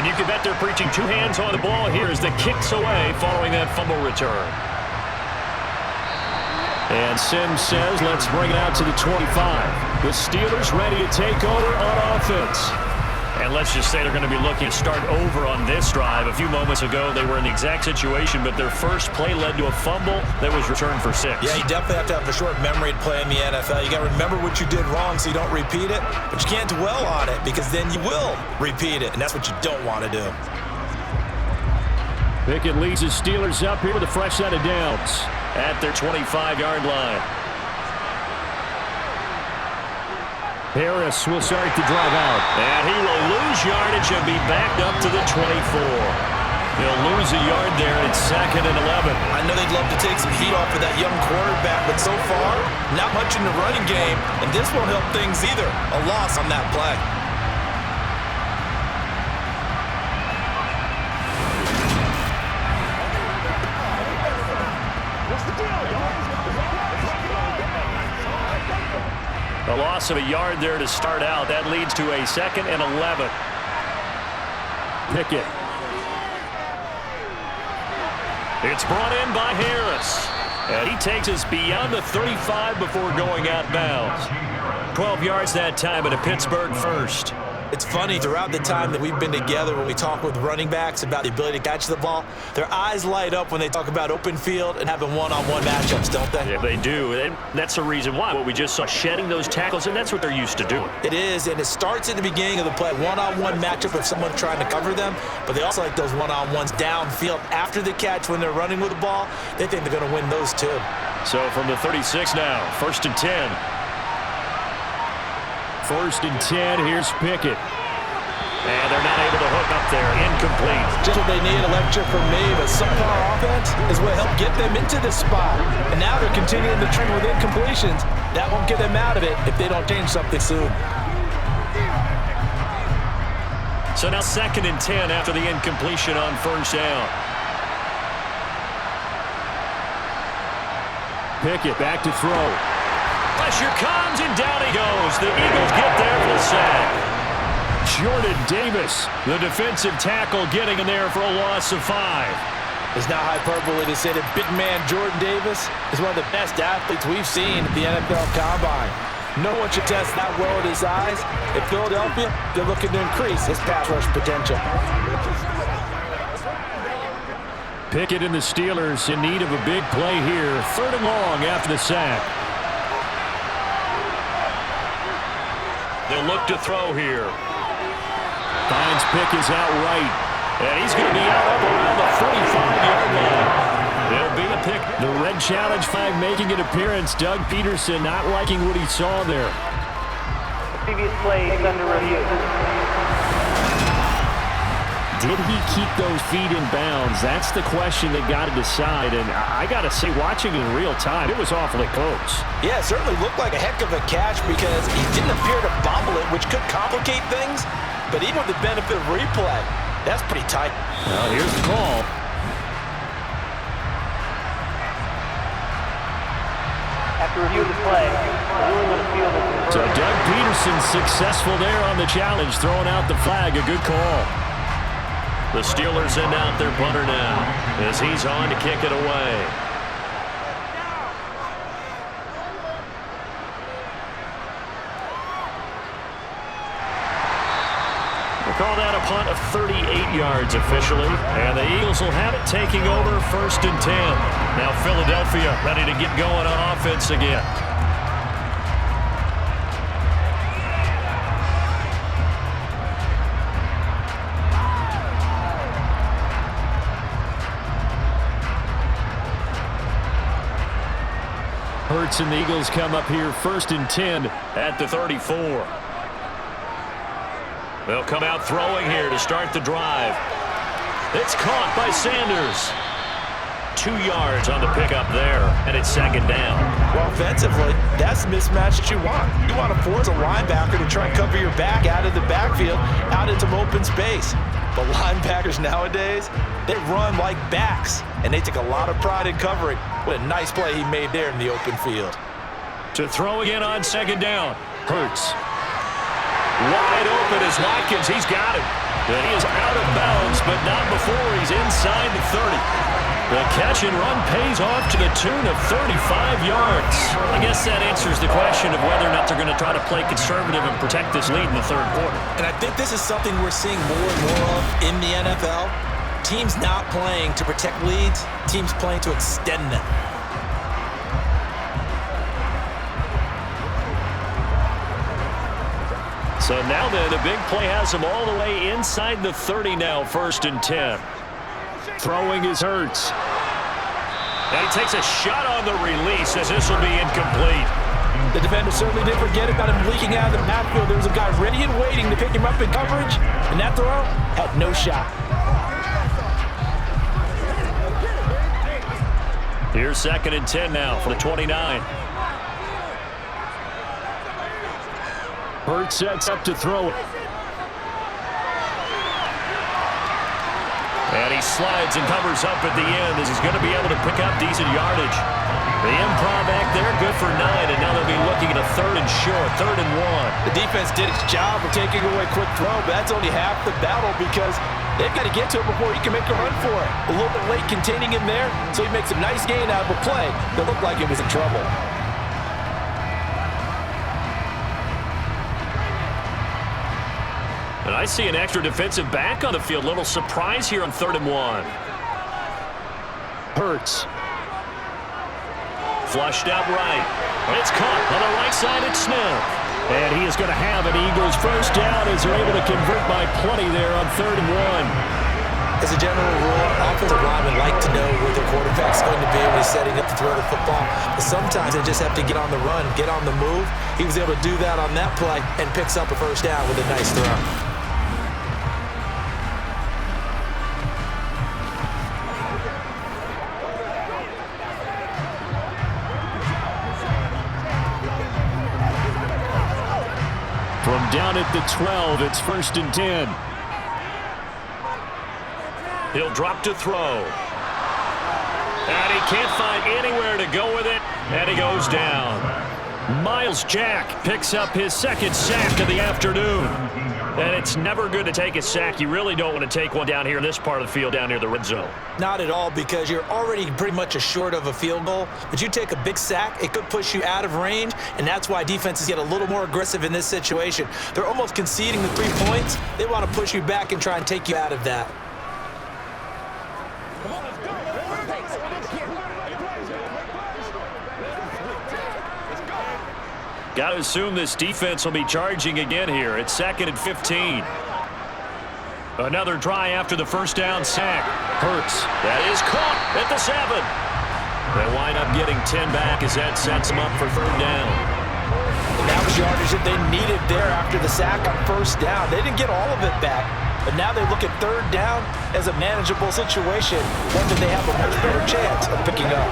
And you can bet they're preaching two hands on the ball here as the kick's away following that fumble return. And Sims says, let's bring it out to the 25. The Steelers ready to take over on offense. And let's just say they're going to be looking to start over on this drive. A few moments ago, they were in the exact situation, but their first play led to a fumble that was returned for 6. Yeah, you definitely have to have a short memory to play in the NFL. You got to remember what you did wrong so you don't repeat it, but you can't dwell on it because then you will repeat it, and that's what you don't want to do. Pickett leads the Steelers up here with a fresh set of downs at their 25-yard line. Harris will start to drive out. And he will lose yardage and be backed up to the 24. He'll lose a yard there. It's 2nd and 11. I know they'd love to take some heat off of that young quarterback, but so far, not much in the running game, and this won't help things either. A loss on that play. A loss of a yard there to start out. That leads to a 2nd and 11. Pickett. It's brought in by Harris. And he takes us beyond the 35 before going out of bounds. 12 yards that time at a Pittsburgh first. It's funny, throughout the time that we've been together, when we talk with running backs about the ability to catch the ball, their eyes light up when they talk about open field and having one-on-one matchups, don't they? Yeah, they do. And that's the reason why. What we just saw, shedding those tackles, and that's what they're used to doing. It is, and it starts at the beginning of the play, one-on-one matchup of someone trying to cover them, but they also like those one-on-ones downfield after the catch when they're running with the ball. They think they're going to win those too. So from the 36 now, 1st and 10. 1st and 10, here's Pickett. And they're not able to hook up there. Incomplete. Just what they need, a lecture from me, but subpar offense is what helped get them into this spot. And now they're continuing the trend with incompletions. That won't get them out of it if they don't change something soon. So now 2nd and 10 after the incompletion on 1st down. Pickett back to throw. Pressure comes and down he goes. The Eagles get there for the sack. Jordan Davis, the defensive tackle, getting in there for a loss of 5. It's not hyperbole to say that big man Jordan Davis is one of the best athletes we've seen at the NFL Combine. No one should test that well at his eyes. At Philadelphia, they're looking to increase his pass rush potential. Pickett and the Steelers in need of a big play here. 3rd and long after the sack. They'll look to throw here. Finds Pickens out right. And he's going to be out up around the 45-yard line. There'll be a pick. The Red Challenge 5 making an appearance. Doug Peterson not liking what he saw there. Previous play is under review. Did he keep those feet in bounds? That's the question they got to decide. And I got to say, watching in real time, it was awfully close. Yeah, it certainly looked like a heck of a catch because he didn't appear to bobble it, which could complicate things. But even with the benefit of replay, that's pretty tight. Well, here's the call. After review of the play, the ruling on the field is confirmed. So Doug Peterson successful there on the challenge, throwing out the flag. A good call. The Steelers send out their punter now as he's on to kick it away. We'll call that a punt of 38 yards officially. And the Eagles will have it taking over 1st and 10. Now Philadelphia ready to get going on offense again. Hurts and the Eagles come up here 1st and 10 at the 34. They'll come out throwing here to start the drive. It's caught by Sanders. 2 yards on the pickup there, and it's 2nd down. Well, offensively, that's the mismatch that you want. You want to force a linebacker to try and cover your back out of the backfield, out into open space. But linebackers nowadays, they run like backs, and they take a lot of pride in covering. What a nice play he made there in the open field. To throw again on 2nd down. Hurts. Wide open is Watkins. He's got it. And he is out of bounds, but not before he's inside the 30. The catch and run pays off to the tune of 35 yards. I guess that answers the question of whether or not they're going to try to play conservative and protect this lead in the third quarter. And I think this is something we're seeing more and more of in the NFL. Teams not playing to protect leads, teams playing to extend them. So now then, a big play has him all the way inside the 30 now, 1st and 10. Throwing is Hurts. And he takes a shot on the release as this will be incomplete. The defender certainly didn't forget about him leaking out of the backfield. There was a guy ready and waiting to pick him up in coverage, and that throw had no shot. Here's 2nd and 10 now for the 29. Hurts sets up to throw it. And he slides and covers up at the end as he's going to be able to pick up decent yardage. The improv back there, good for 9, and now they'll be looking at a 3rd and short, 3rd and 1. The defense did its job of taking away quick throw, but that's only half the battle because they've got to get to it before he can make a run for it. A little bit late containing him there, so he makes a nice gain out of a play that looked like it was in trouble. And I see an extra defensive back on the field. Little surprise here on 3rd and 1. Hurts. Flushed out right. It's caught on the right side. It's Smith. And he is going to have an Eagles first down as they're able to convert by plenty there on 3rd and 1. As a general rule, offensive linemen like to know where their quarterback's going to be when he's setting up to throw the football. But sometimes they just have to get on the run, get on the move. He was able to do that on that play and picks up a first down with a nice throw. From down at the 12, it's 1st and 10. He'll drop to throw. And he can't find anywhere to go with it, and he goes down. Miles Jack picks up his 2nd sack of the afternoon. And it's never good to take a sack. You really don't want to take one down here in this part of the field, down near the red zone. Not at all, because you're already pretty much short of a field goal. But you take a big sack, it could push you out of range, and that's why defenses get a little more aggressive in this situation. They're almost conceding the 3 points. They want to push you back and try and take you out of that. Got to assume this defense will be charging again here. It's 2nd and 15. Another try after the first down sack. Hurts. That is caught at the 7. They wind up getting 10 back as that sets them up for 3rd down. And that was yardage that they needed there after the sack on 1st down. They didn't get all of it back, but now they look at 3rd down as a manageable situation, one that they have a much better chance of picking up.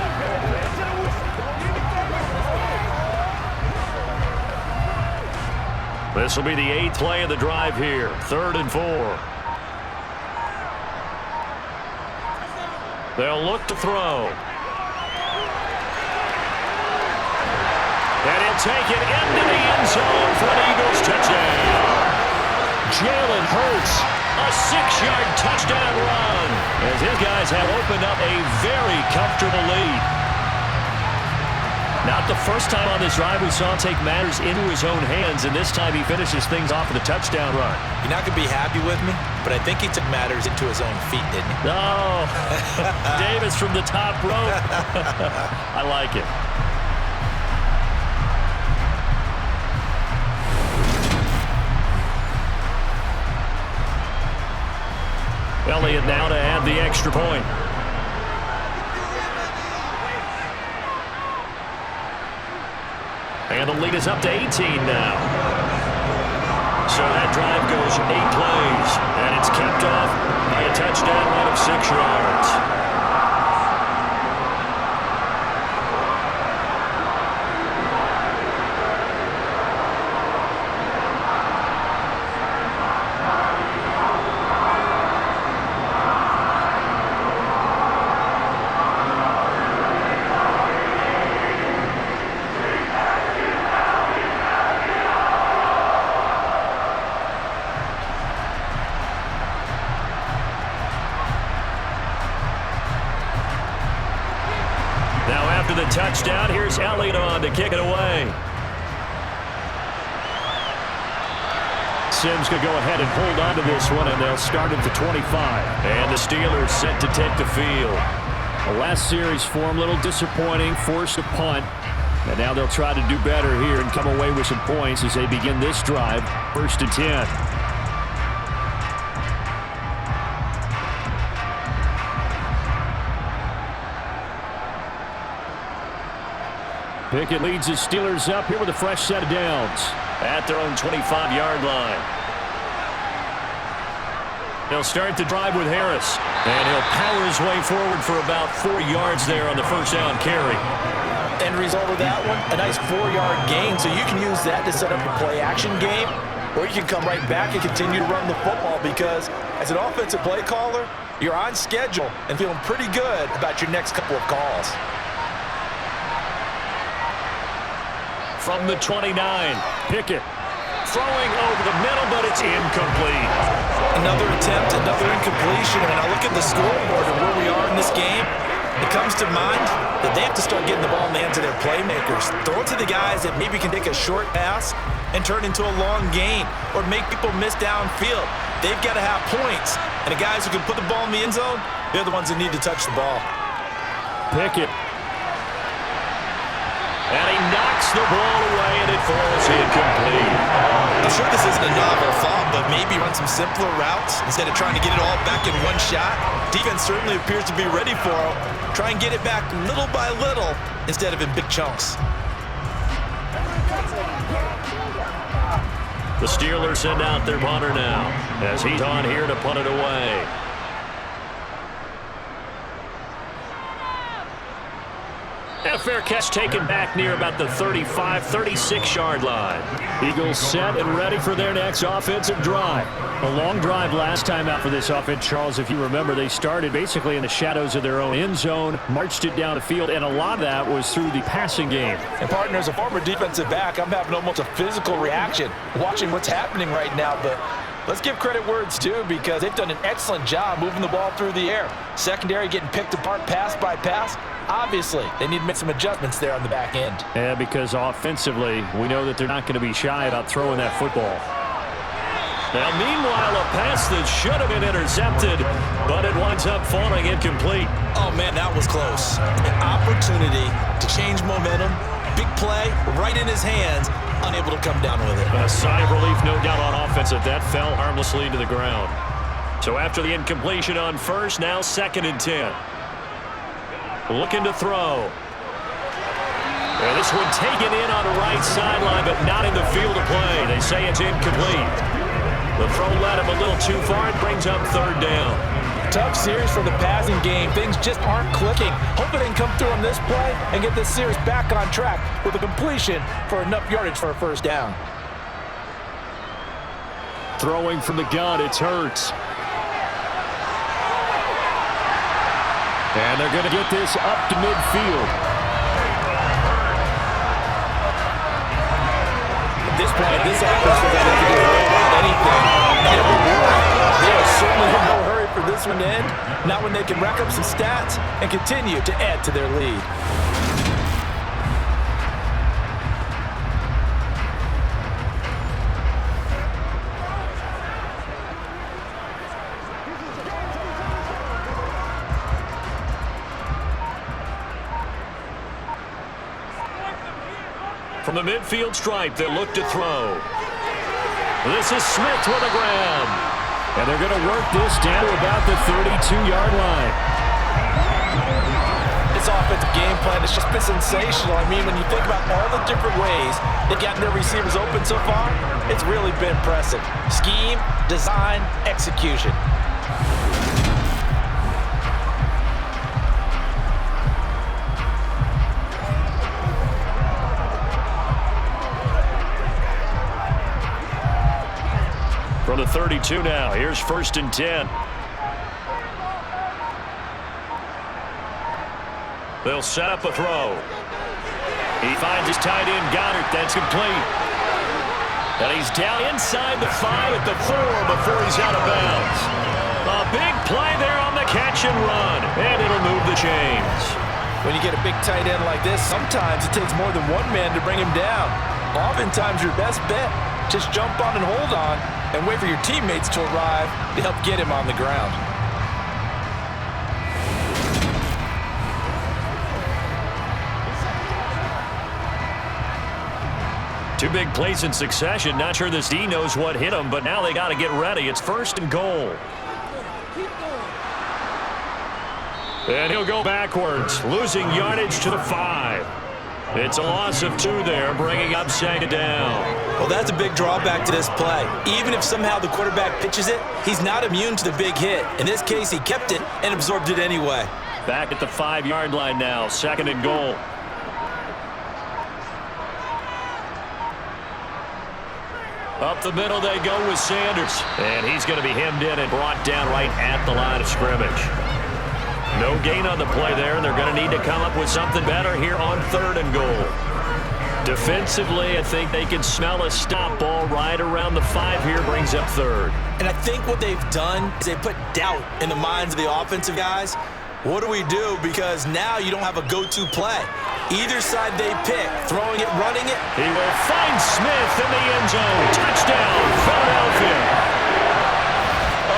This will be the 8th play of the drive here. 3rd and 4. They'll look to throw. And he'll take it into the end zone for an Eagles touchdown. Jalen Hurts, a 6-yard touchdown run, as his guys have opened up a very comfortable lead. Not the first time on this drive we saw him take matters into his own hands, and this time he finishes things off with a touchdown run. You're not going to be happy with me, but I think he took matters into his own feet, didn't he? No. Davis from the top rope. I like it. Elliott now to add the extra point. And the lead is up to 18 now. So that drive goes 8 plays, and it's capped off by a touchdown run of 6 yards. touchdown. Here's Elliott on to kick it away. Sims could go ahead and hold on to this one, and they'll start at the 25. And the Steelers set to take the field. The last series for them, a little disappointing, forced a punt. And now they'll try to do better here and come away with some points as they begin this drive, 1st and 10. Pickett leads his Steelers up here with a fresh set of downs at their own 25-yard line. They'll start the drive with Harris, and he'll power his way forward for about 4 yards there on the first down carry. End result of that one, a nice 4-yard gain, so you can use that to set up a play-action game, or you can come right back and continue to run the football because as an offensive play caller, you're on schedule and feeling pretty good about your next couple of calls. From the 29, Pickett throwing over the middle, but it's incomplete. Another attempt, another incompletion, and when I look at the scoreboard and where we are in this game, it comes to mind that they have to start getting the ball in the hands of their playmakers. Throw it to the guys that maybe can take a short pass and turn into a long gain or make people miss downfield. They've got to have points, and the guys who can put the ball in the end zone, they're the ones that need to touch the ball. Pickett. And he knocks the ball away, and it falls incomplete. I'm sure this isn't a novel thought, but maybe run some simpler routes instead of trying to get it all back in one shot. Defense certainly appears to be ready for him. Try and get it back little by little instead of in big chunks. The Steelers send out their punter now as he's on here to punt it away. And a fair catch taken back near about the 35, 36-yard line. Eagles set and ready for their next offensive drive. A long drive last time out for this offense, Charles. If you remember, they started basically in the shadows of their own end zone, marched it down the field, and a lot of that was through the passing game. And partner, as a former defensive back, I'm having almost a physical reaction watching what's happening right now, but let's give credit where it's due because they've done an excellent job moving the ball through the air. Secondary getting picked apart pass by pass. Obviously, they need to make some adjustments there on the back end. Yeah, because offensively, we know that they're not going to be shy about throwing that football. Now, meanwhile, a pass that should have been intercepted, but it winds up falling incomplete. Oh, man, that was close. An opportunity to change momentum. Big play right in his hands. Unable to come down with it. A sigh of relief, no doubt, on offense that fell harmlessly to the ground. So after the incompletion on first, now 2nd and 10. Looking to throw. And this one taken in on the right sideline, but not in the field of play. They say it's incomplete. The throw led him a little too far and brings up 3rd down. Tough series for the passing game. Things just aren't clicking. Hoping they can come through on this play and get this series back on track with a completion for enough yardage for a 1st down. Throwing from the gun, it's Hurts. And they're going to get this up to midfield. At this point, this offense is going to do anything. They are certainly in no hurry for this one to end. Not when they can rack up some stats and continue to add to their lead. From the midfield stripe, they look to throw. This is Smith with a grab. And they're going to work this down to about the 32-yard line. This offensive game plan has just been sensational. I mean, when you think about all the different ways they've gotten their receivers open so far, it's really been impressive. Scheme, design, execution. From the 32 now, here's 1st and 10. They'll set up a throw. He finds his tight end, Goddard. That's complete. And he's down inside the 5 at the 4 before he's out of bounds. A big play there on the catch and run, and it'll move the chains. When you get a big tight end like this, sometimes it takes more than one man to bring him down. Oftentimes, your best bet, just jump on and hold on and wait for your teammates to arrive to help get him on the ground. Two big plays in succession. Not sure this D knows what hit him, but now they got to get ready. It's 1st and goal. And he'll go backwards, losing yardage to the 5. It's a loss of 2 there, bringing up 2nd down. Well, that's a big drawback to this play. Even if somehow the quarterback pitches it, he's not immune to the big hit. In this case, he kept it and absorbed it anyway. Back at the 5-yard line now, 2nd and goal. Up the middle they go with Sanders. And he's going to be hemmed in and brought down right at the line of scrimmage. No gain on the play there, and they're going to need to come up with something better here on 3rd and goal. Defensively, I think they can smell a stop ball right around the 5 here, brings up 3rd. And I think what they've done is they put doubt in the minds of the offensive guys. What do we do? Because now you don't have a go-to play. Either side they pick, throwing it, running it. He will find Smith in the end zone. Touchdown, Philadelphia.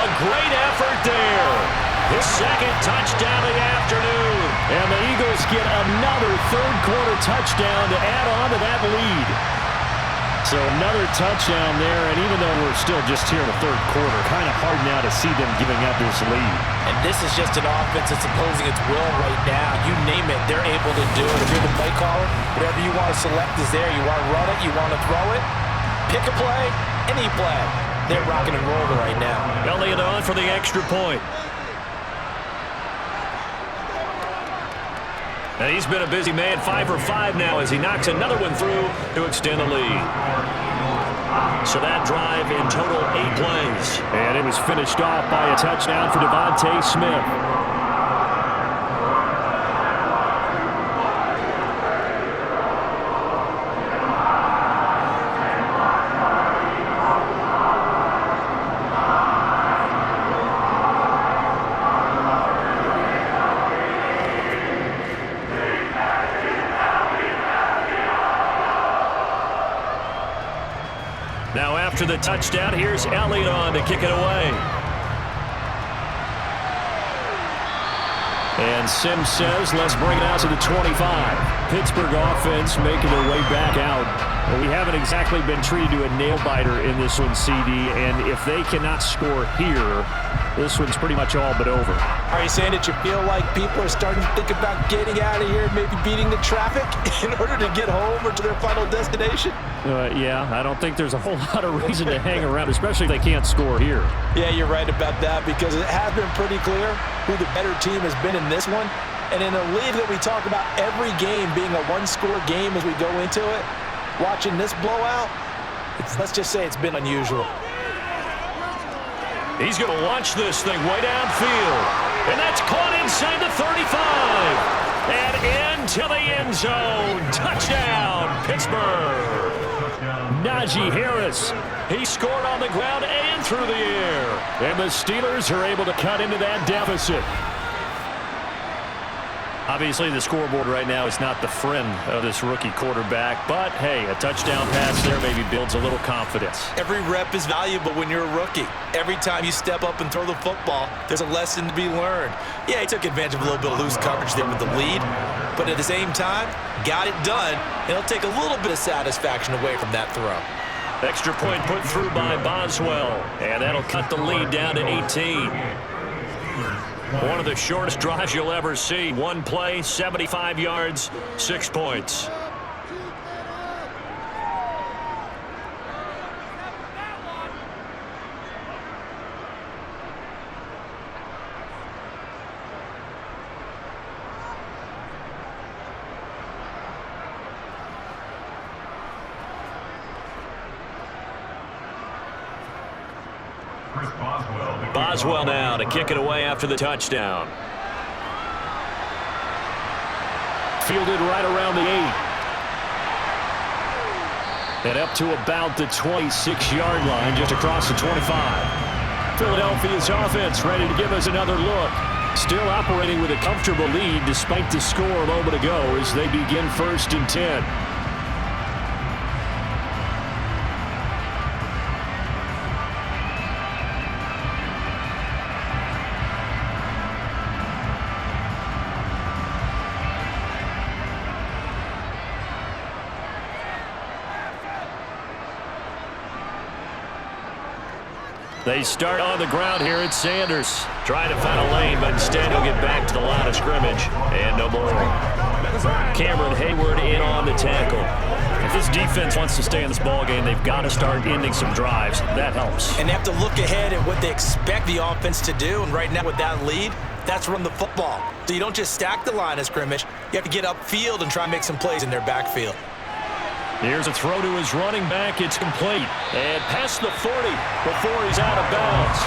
A great effort there. His 2nd touchdown of the afternoon. And the Eagles get another third-quarter touchdown to add on to that lead. So another touchdown there, and even though we're still just here in the 3rd quarter, kind of hard now to see them giving up this lead. And this is just an offense that's imposing its will right now. You name it, they're able to do it. If you're the play caller, whatever you want to select is there. You want to run it, you want to throw it, pick a play, any play. They're rocking and rolling right now. Elliott on for the extra point. And he's been a busy man, 5 for 5 now as he knocks another one through to extend the lead. So that drive in total 8 plays. And it was finished off by a touchdown for Devontae Smith. Now after the touchdown, here's Elliott on to kick it away. And Sims says, let's bring it out to the 25. Pittsburgh offense making their way back out. Well, we haven't exactly been treated to a nail-biter in this one, CD, and if they cannot score here, this one's pretty much all but over. Are you saying that you feel like people are starting to think about getting out of here and maybe beating the traffic in order to get home or to their final destination? Yeah, I don't think there's a whole lot of reason to hang around, especially if they can't score here. Yeah, you're right about that because it has been pretty clear who the better team has been in this one. And in a league that we talk about every game being a one-score game as we go into it, watching this blowout, let's just say it's been unusual. He's going to launch this thing way downfield. And that's caught inside the 35. And into the end zone. Touchdown, Pittsburgh. Najee Harris. He scored on the ground and through the air. And the Steelers are able to cut into that deficit. Obviously, the scoreboard right now is not the friend of this rookie quarterback. But, hey, a touchdown pass there maybe builds a little confidence. Every rep is valuable when you're a rookie. Every time you step up and throw the football, there's a lesson to be learned. Yeah, he took advantage of a little bit of loose coverage there with the lead. But at the same time, got it done. And it'll take a little bit of satisfaction away from that throw. Extra point put through by Boswell. And that'll cut the lead down to 18. One of the shortest drives you'll ever see. One play, 75 yards, 6 points. Boswell now to kick it away after the touchdown. Fielded right around the 8. And up to about the 26-yard line, just across the 25. Philadelphia's offense ready to give us another look. Still operating with a comfortable lead despite the score a moment ago as they begin 1st and 10. They start on the ground here at Sanders. Trying to find a lane, but instead he'll get back to the line of scrimmage. And no more. Cameron Hayward in on the tackle. If this defense wants to stay in this ballgame, they've got to start ending some drives. That helps. And they have to look ahead at what they expect the offense to do. And right now with that lead, that's run the football. So you don't just stack the line of scrimmage. You have to get upfield and try and make some plays in their backfield. Here's a throw to his running back. It's complete. And past the 40 before he's out of bounds.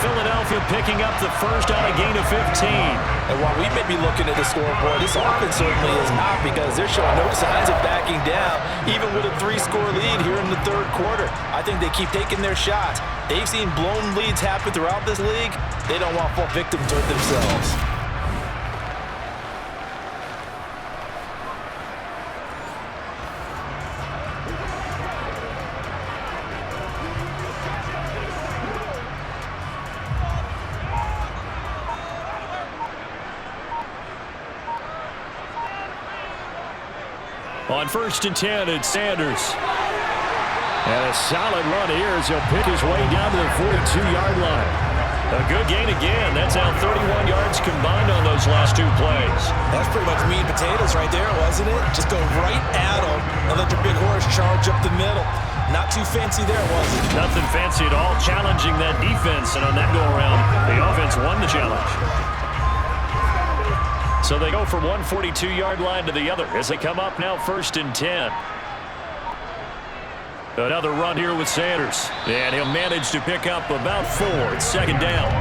Philadelphia picking up the first on a gain of 15. And while we may be looking at the scoreboard, this offense certainly is not, because they're showing no signs of backing down, even with a 3-score lead here in the 3rd quarter. I think they keep taking their shots. They've seen blown leads happen throughout this league. They don't want to fall victim to it themselves. On 1st and 10, it's Sanders. And a solid run here as he'll pick his way down to the 42-yard line. A good gain again. That's now 31 yards combined on those last 2 plays. That's pretty much meat and potatoes right there, wasn't it? Just go right at them and let your big horse charge up the middle. Not too fancy there, was it? Nothing fancy at all, challenging that defense. And on that go-around, the offense won the challenge. So they go from one 42-yard line to the other as they come up now 1st and 10. Another run here with Sanders. And he'll manage to pick up about 4. It's 2nd down.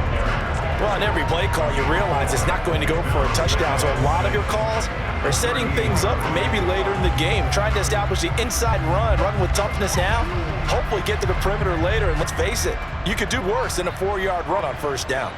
Well, on every play call, you realize it's not going to go for a touchdown. So a lot of your calls are setting things up for maybe later in the game, trying to establish the inside run with toughness now, hopefully get to the perimeter later. And let's face it, you could do worse than a 4-yard run on 1st down.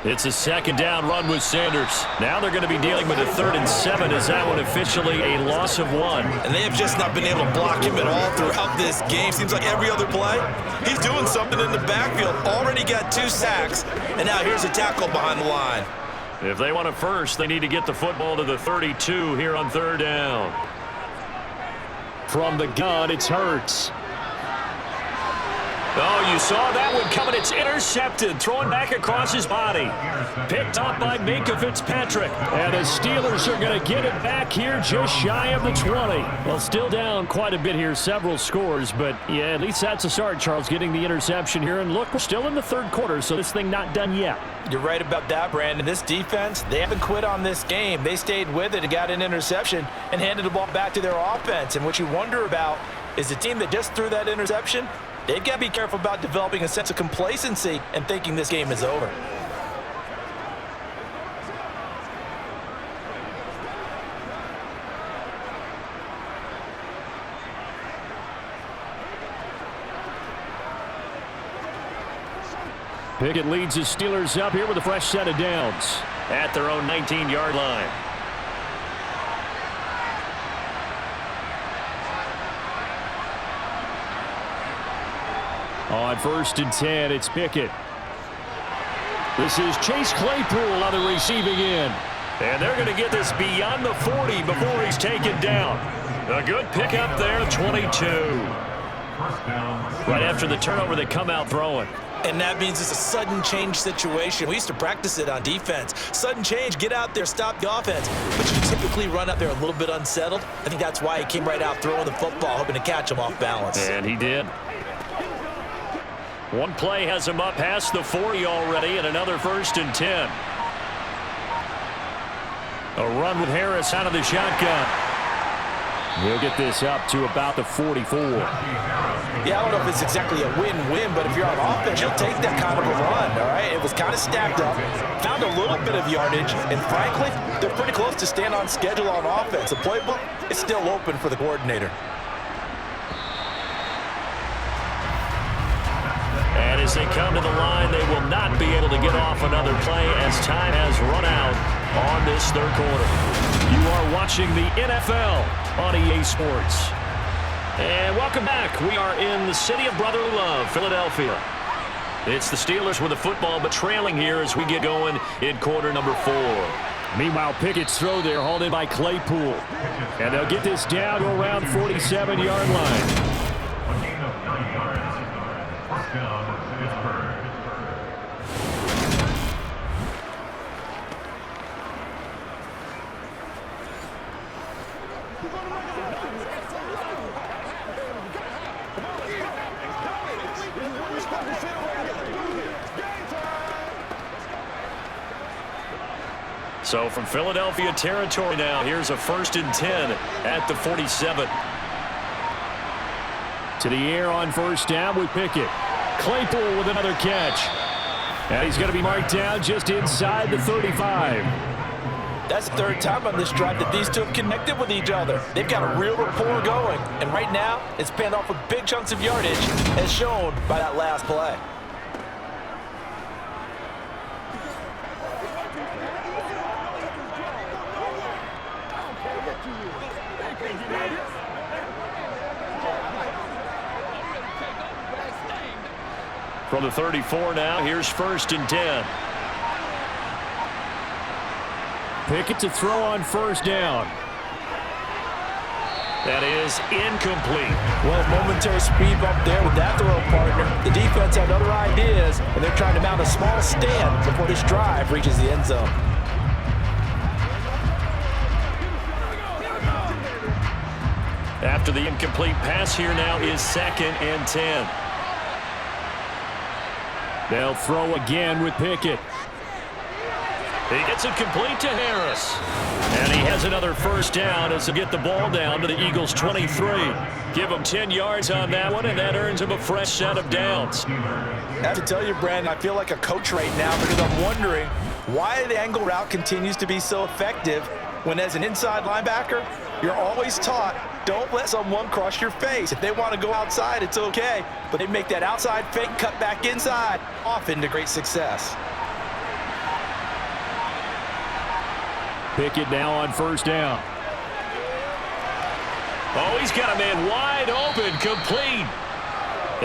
It's a 2nd down run with Sanders. Now they're going to be dealing with a 3rd and 7 as that one officially a loss of 1. And they have just not been able to block him at all throughout this game. Seems like every other play, he's doing something in the backfield. Already got 2 sacks, and now here's a tackle behind the line. If they want it first, they need to get the football to the 32 here on 3rd down. From the gun, it's Hurts. Oh, you saw that one coming. It's intercepted. Thrown back across his body. Picked up by Minkah Fitzpatrick. And the Steelers are going to get it back here just shy of the 20. Well, still down quite a bit here. Several scores. But, yeah, at least that's a start, Charles, getting the interception here. And, look, we're still in the 3rd quarter, so this thing not done yet. You're right about that, Brandon. This defense, they haven't quit on this game. They stayed with it and got an interception and handed the ball back to their offense. And what you wonder about is the team that just threw that interception, they've got to be careful about developing a sense of complacency and thinking this game is over. Pickett leads his Steelers up here with a fresh set of downs at their own 19-yard line. On 1st and 10, it's Pickett. This is Chase Claypool on the receiving end. And they're going to get this beyond the 40 before he's taken down. A good pickup there, 22. Right after the turnover, they come out throwing. And that means it's a sudden change situation. We used to practice it on defense. Sudden change, get out there, stop the offense. But you typically run out there a little bit unsettled. I think that's why he came right out throwing the football, hoping to catch him off balance. And he did. One play has him up past the 40 already, and another 1st and 10. A run with Harris out of the shotgun. He'll get this up to about the 44. Yeah, I don't know if it's exactly a win-win, but if you're on offense, you'll take that kind of a run, all right? It was kind of stacked up, found a little bit of yardage, and frankly, they're pretty close to staying on schedule on offense. The playbook is still open for the coordinator. as they come to the line, they will not be able to get off another play as time has run out on this third quarter. You are watching the NFL on EA Sports. And welcome back. We are in the city of brotherly love, Philadelphia. It's the Steelers with the football, but trailing here as we get going in quarter number 4. Meanwhile, Pickett's throw there hauled in by Claypool. And they'll get this down to around 47-yard line. So from Philadelphia territory now, here's a 1st and 10 at the 47. To the air on first down with Pickett. Claypool with another catch. And he's going to be marked down just inside the 35. That's the third time on this drive that these two have connected with each other. They've got a real rapport going. And right now, it's paying off with big chunks of yardage, as shown by that last play. From the 34 now, here's 1st and 10. Pickett to throw on first down. That is incomplete. Well, momentary speed bump there with that throw partner. The defense had other ideas, and they're trying to mount a small stand before this drive reaches the end zone. After the incomplete pass here now is 2nd and 10. They'll throw again with Pickett. He gets it complete to Harris. And he has another first down as they get the ball down to the Eagles' 23. Give him 10 yards on that one, and that earns him a fresh set of downs. I have to tell you, Brandon, I feel like a coach right now because I'm wondering why the angle route continues to be so effective when, as an inside linebacker, you're always taught, don't let someone cross your face. If they want to go outside, it's okay. But they make that outside fake, cut back inside, often to great success. Pickett now on first down. Oh, he's got a man wide open, complete.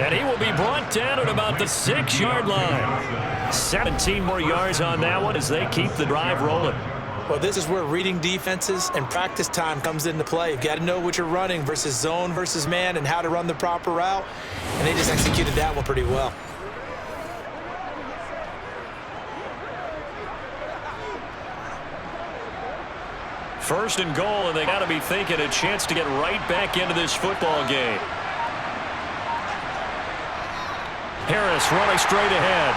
And he will be brought down at about the 6-yard line. 17 more yards on that one as they keep the drive rolling. Well, this is where reading defenses and practice time comes into play. You've got to know what you're running versus zone versus man and how to run the proper route. And they just executed that one pretty well. First and goal, and they got to be thinking a chance to get right back into this football game. Harris running straight ahead.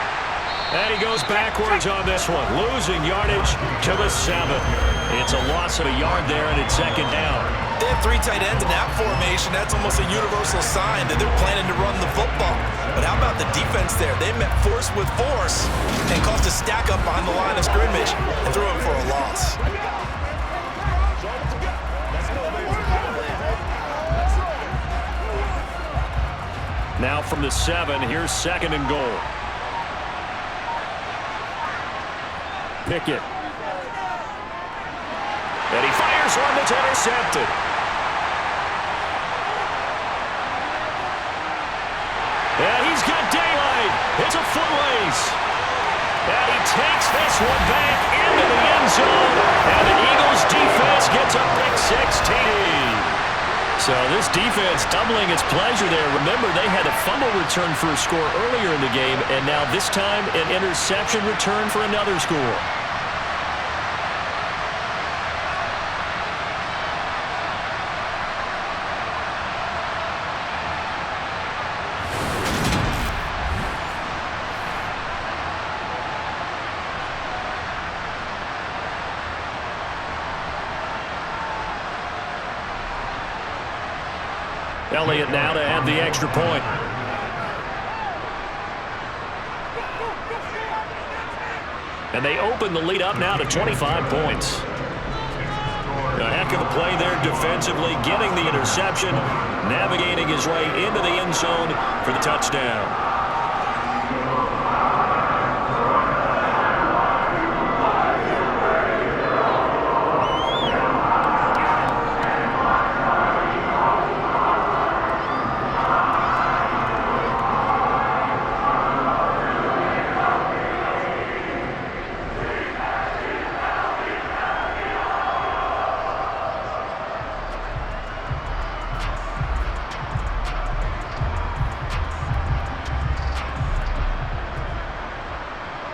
And he goes backwards on this one, losing yardage to the 7. It's a loss of a yard there, and it's 2nd down. They have 3 tight ends in that formation. That's almost a universal sign that they're planning to run the football. But how about the defense there? They met force with force and caused a stack up behind the line of scrimmage and threw it for a loss. Now from the 7, here's 2nd and goal. Pickett. And he fires one that's intercepted. And he's got daylight. It's a foot race. And he takes this one back into the end zone. And the Eagles defense gets a pick 6 TD. So this defense doubling its pleasure there. Remember, they had a fumble return for a score earlier in the game, and now this time an interception return for another score. Elliott now to add the extra point. And they open the lead up now to 25 points. A heck of a play there defensively, getting the interception, navigating his way into the end zone for the touchdown.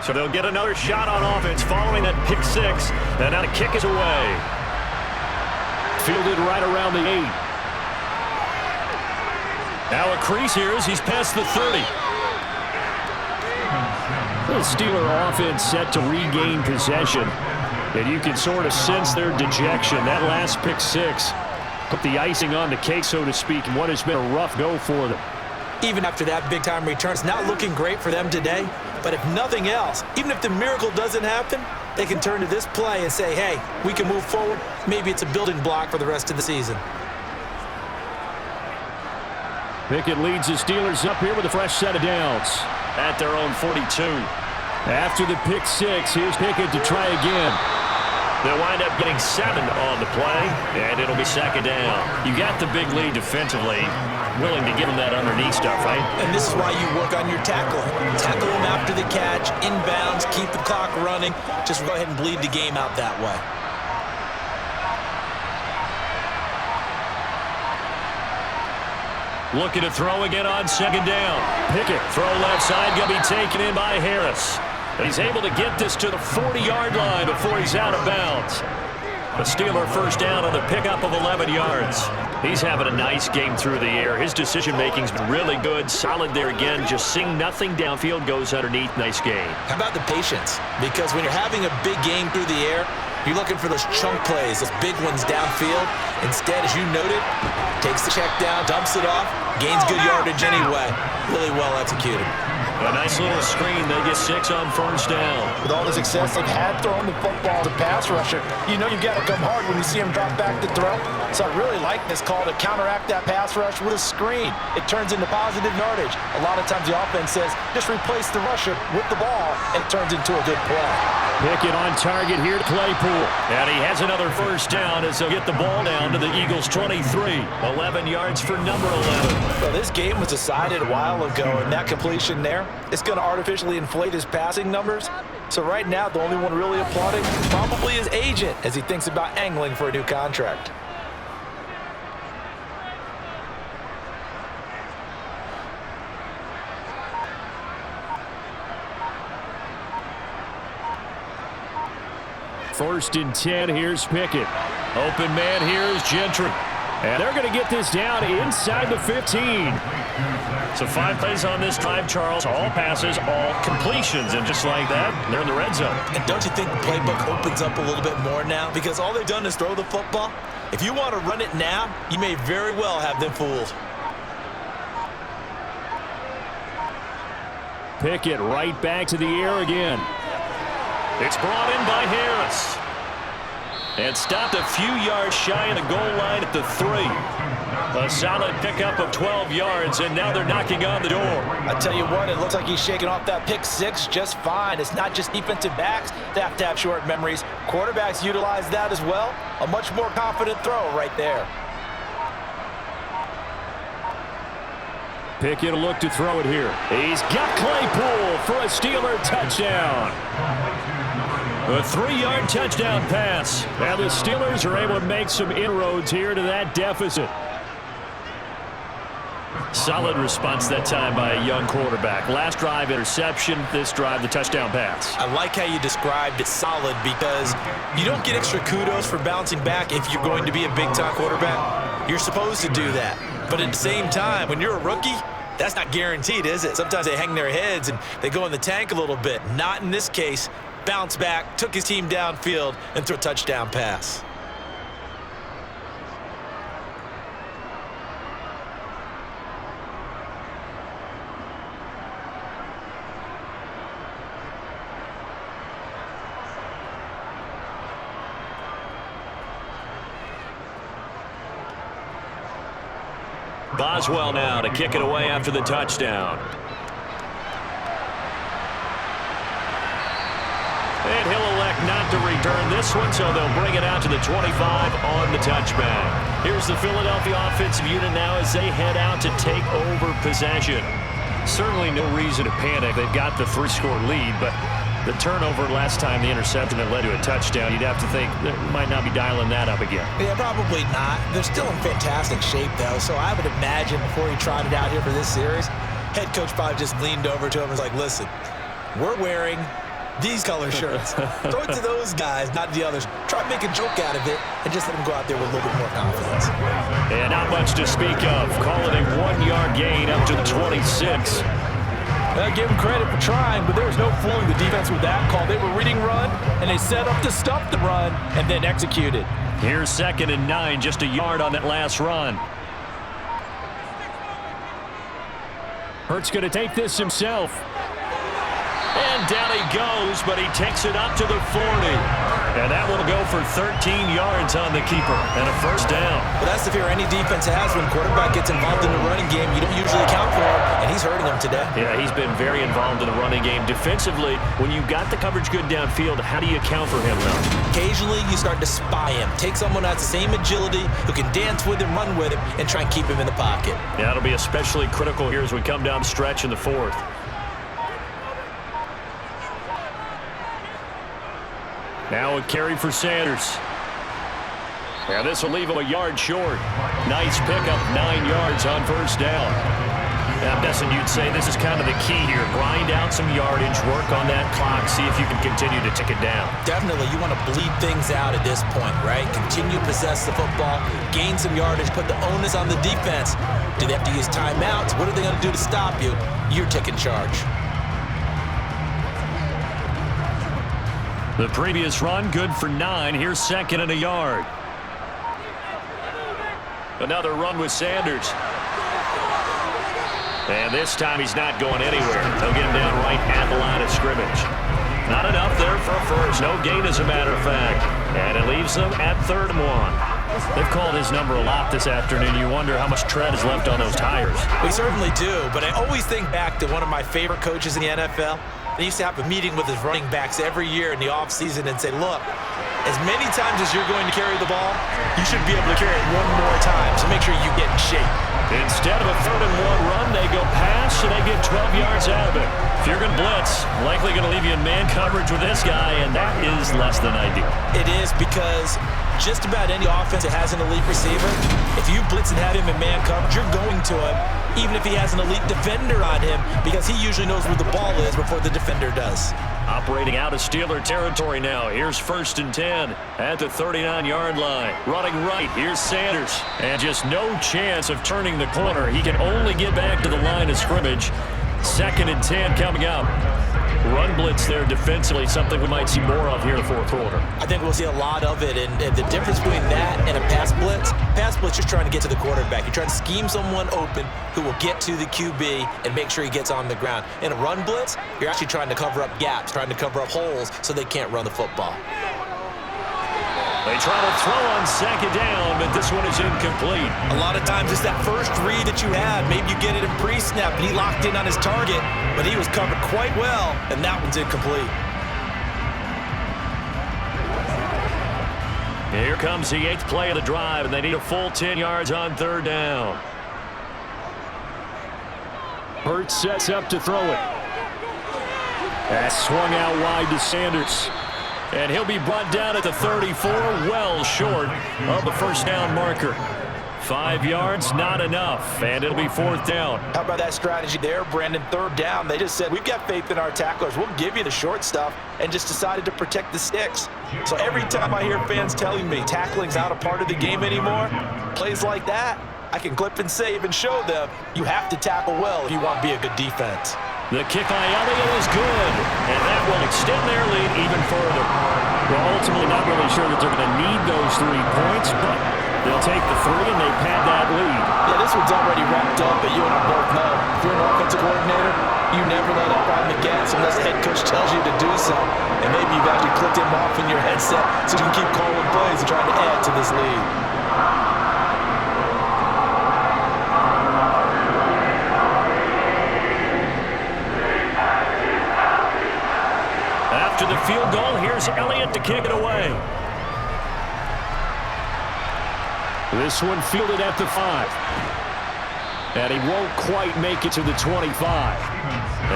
So they'll get another shot on offense following that pick six. And now the kick is away. Fielded right around the 8. Now a crease here as he's past the 30. The Steeler offense set to regain possession. And you can sort of sense their dejection. That last pick six put the icing on the cake, so to speak, in what has been a rough go for them. Even after that big-time return, it's not looking great for them today. But if nothing else, even if the miracle doesn't happen, they can turn to this play and say, hey, we can move forward. Maybe it's a building block for the rest of the season. Pickett leads the Steelers up here with a fresh set of downs At their own 42. After the pick six, here's Pickett to try again. They'll wind up getting 7 on the play, and it'll be second down. You got the big lead defensively, willing to give them that underneath stuff, right? And this is why you work on your tackling. Tackle them after the catch, inbounds, keep the clock running. Just go ahead and bleed the game out that way. Looking to throw again on second down. Pickett, throw left side, going to be taken in by Harris. He's able to get this to the 40-yard line before he's out of bounds. The Steeler first down on the pickup of 11 yards. He's having a nice game through the air. His decision-making's been really good. Solid there again. Just seeing nothing downfield, goes underneath. Nice game. How about the patience? Because when you're having a big game through the air, you're looking for those chunk plays, those big ones downfield. Instead, as you noted, takes the check down, dumps it off, gains good yardage anyway. Really well executed. A nice little screen. They get 6 on first down. With all the success they've had throwing the football to pass rusher, you know you've got to come hard when you see him drop back to throw. So I really like this call to counteract that pass rush with a screen. It turns into positive yardage. A lot of times the offense says, just replace the rusher with the ball, and it turns into a good play. Pickett on target here to Claypool. And he has another first down as they'll get the ball down to the Eagles' 23. 11 yards for number 11. Well, this game was decided a while ago, and that completion there, it's going to artificially inflate his passing numbers. So right now, the only one really applauding probably his agent as he thinks about angling for a new contract. First and 10, here's Pickett. Open man here is Gentry. And they're going to get this down inside the 15. So 5 plays on this drive, Charles. All passes, all completions. And just like that, they're in the red zone. And don't you think the playbook opens up a little bit more now? Because all they've done is throw the football. If you want to run it now, you may very well have them fooled. Pickett right back to the air again. It's brought in by Harris. And stopped a few yards shy of the goal line at the 3. A solid pickup of 12 yards, and now they're knocking on the door. I tell you what, it looks like he's shaking off that pick six just fine. It's not just defensive backs that have to have short memories. Quarterbacks utilize that as well. A much more confident throw right there. Pickett will look to throw it here. He's got Claypool for a Steeler touchdown. A 3-yard touchdown pass. And the Steelers are able to make some inroads here to that deficit. Solid response that time by a young quarterback. Last drive, interception. This drive, the touchdown pass. I like how you described it solid because you don't get extra kudos for bouncing back if you're going to be a big-time quarterback. You're supposed to do that. But at the same time, when you're a rookie, that's not guaranteed, is it? Sometimes they hang their heads and they go in the tank a little bit. Not in this case. Bounce back, took his team downfield, and threw a touchdown pass. Boswell now to kick it away after the touchdown. And he'll elect not to return this one, so they'll bring it out to the 25 on the touchback. Here's the Philadelphia offensive unit now as they head out to take over possession. Certainly no reason to panic. They've got the 3-score lead, but the turnover last time, the interception that led to a touchdown, you'd have to think they might not be dialing that up again. Yeah, probably not. They're still in fantastic shape, though, so I would imagine before he tried it out here for this series, head coach probably just leaned over to him and was like, listen, we're wearing these color shirts. Throw it to those guys, not the others. Try to make a joke out of it and just let them go out there with a little bit more confidence. And not much to speak of. Call it a 1-yard gain up to the 26. I'll give them credit for trying, but there was no fooling the defense with that call. They were reading run, and they set up to stop the run and then executed. Here's 2nd and 9, just a yard on that last run. Hurts going to take this himself. And down he goes, but he takes it up to the 40. And that will go for 13 yards on the keeper and a first down. Well, that's the fear any defense has when quarterback gets involved in the running game. You don't usually account for him, and he's hurting him today. Yeah, he's been very involved in the running game. Defensively, when you got the coverage good downfield, how do you account for him, though? Occasionally, you start to spy him. Take someone who has the same agility, who can dance with him, run with him, and try and keep him in the pocket. Yeah, that'll be especially critical here as we come down the stretch in the 4th. Now a carry for Sanders. Now this will leave him a yard short. Nice pickup, 9 yards on first down. I'm guessing you'd say this is kind of the key here. Grind out some yardage, work on that clock, see if you can continue to tick it down. Definitely, you want to bleed things out at this point, right? Continue to possess the football, gain some yardage, put the onus on the defense. Do they have to use timeouts? What are they going to do to stop you? You're taking charge. The previous run, good for 9. Here's 2nd and a yard. Another run with Sanders. And this time he's not going anywhere. They'll get him down right at the line of scrimmage. Not enough there for a first. No gain, as a matter of fact. And it leaves them at 3rd and 1. They've called his number a lot this afternoon. You wonder how much tread is left on those tires. We certainly do, but I always think back to one of my favorite coaches in the NFL. They used to have a meeting with his running backs every year in the offseason and say, look, as many times as you're going to carry the ball, you should be able to carry it one more time, so make sure you get in shape. Instead of a 3rd and 1 run, they go pass, and they get 12 yards out of it. If you're going to blitz, likely going to leave you in man coverage with this guy, and that is less than ideal. It is, because just about any offense that has an elite receiver, if you blitz and have him in man coverage, you're going to him, even if he has an elite defender on him, because he usually knows where the ball is before the defender does. Operating out of Steeler territory now. Here's 1st and 10 at the 39-yard line. Running right, here's Sanders. And just no chance of turning the corner. He can only get back to the line of scrimmage. 2nd and 10 coming up. Run blitz there defensively, something we might see more of here in the 4th quarter. I think we'll see a lot of it, and the difference between that and a pass blitz, you're trying to get to the quarterback. You're trying to scheme someone open who will get to the QB and make sure he gets on the ground. In a run blitz, you're actually trying to cover up gaps, trying to cover up holes so they can't run the football. They try to throw on 2nd down, but this one is incomplete. A lot of times it's that first read that you had. Maybe you get it in pre-snap, and he locked in on his target, but he was covered quite well, and that one's incomplete. Here comes the 8th play of the drive, and they need a full 10 yards on 3rd down. Hurts sets up to throw it. That's swung out wide to Sanders. And he'll be brought down at the 34, well short of the first down marker. 5 yards, not enough, and it'll be 4th down. How about that strategy there, Brandon? 3rd down, they just said, we've got faith in our tacklers. We'll give you the short stuff, and just decided to protect the sticks. So every time I hear fans telling me tackling's not a part of the game anymore, plays like that, I can clip and save and show them you have to tackle well if you want to be a good defense. The kick by Elliott is good, and that will extend their lead even further. Well, ultimately not really sure that they're going to need those 3 points, but they'll take the 3 and they pad that lead. Yeah, this one's already wrapped up, but you and I both know if you're an offensive coordinator, you never let up on the gas unless the head coach tells you to do so. And maybe you've actually clicked him off in your headset so you can keep calling plays and trying to add to this lead. After the field goal, here's Elliott to kick it away. This one fielded at the 5. And he won't quite make it to the 25.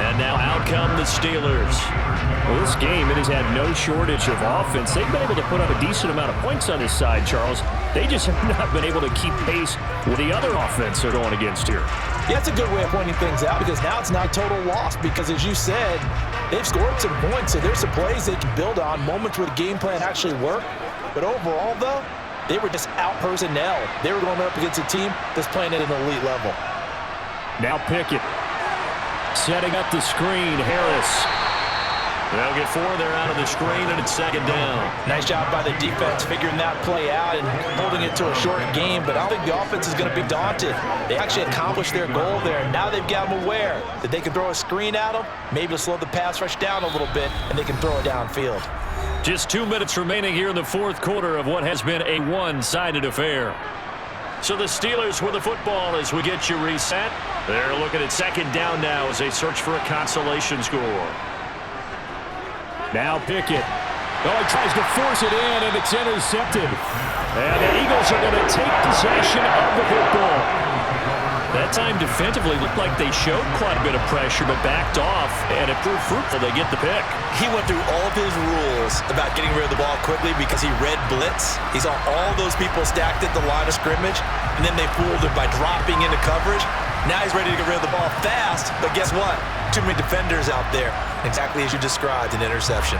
And now out come the Steelers. Well, this game, it has had no shortage of offense. They've been able to put up a decent amount of points on this side, Charles. They just have not been able to keep pace with the other offense they're going against here. Yeah, that's a good way of pointing things out, because now it's not a total loss, because as you said, They've scored some points, so there's some plays they can build on, moments where the game plan actually worked. But overall, though, they were just out-personnel. They were going up against a team that's playing at an elite level. Now Pickett. Setting up the screen, Harris. They'll get 4 there out of the screen, and it's second down. Nice job by the defense figuring that play out and holding it to a short game, but I don't think the offense is going to be daunted. They actually accomplished their goal there, and now they've got them aware that they can throw a screen at them, maybe slow the pass rush down a little bit, and they can throw it downfield. Just 2 minutes remaining here in the fourth quarter of what has been a one-sided affair. So the Steelers with the football as we get you reset. They're looking at second down now as they search for a consolation score. Now Pickett. Oh, he tries to force it in, and it's intercepted. And the Eagles are going to take possession of the football. That time defensively looked like they showed quite a bit of pressure, but backed off, and it proved fruitful. They get the pick. He went through all of his rules about getting rid of the ball quickly because he read blitz. He saw all those people stacked at the line of scrimmage, and then they fooled him by dropping into coverage. Now he's ready to get rid of the ball fast, but guess what? Too many defenders out there. Exactly as you described, an interception.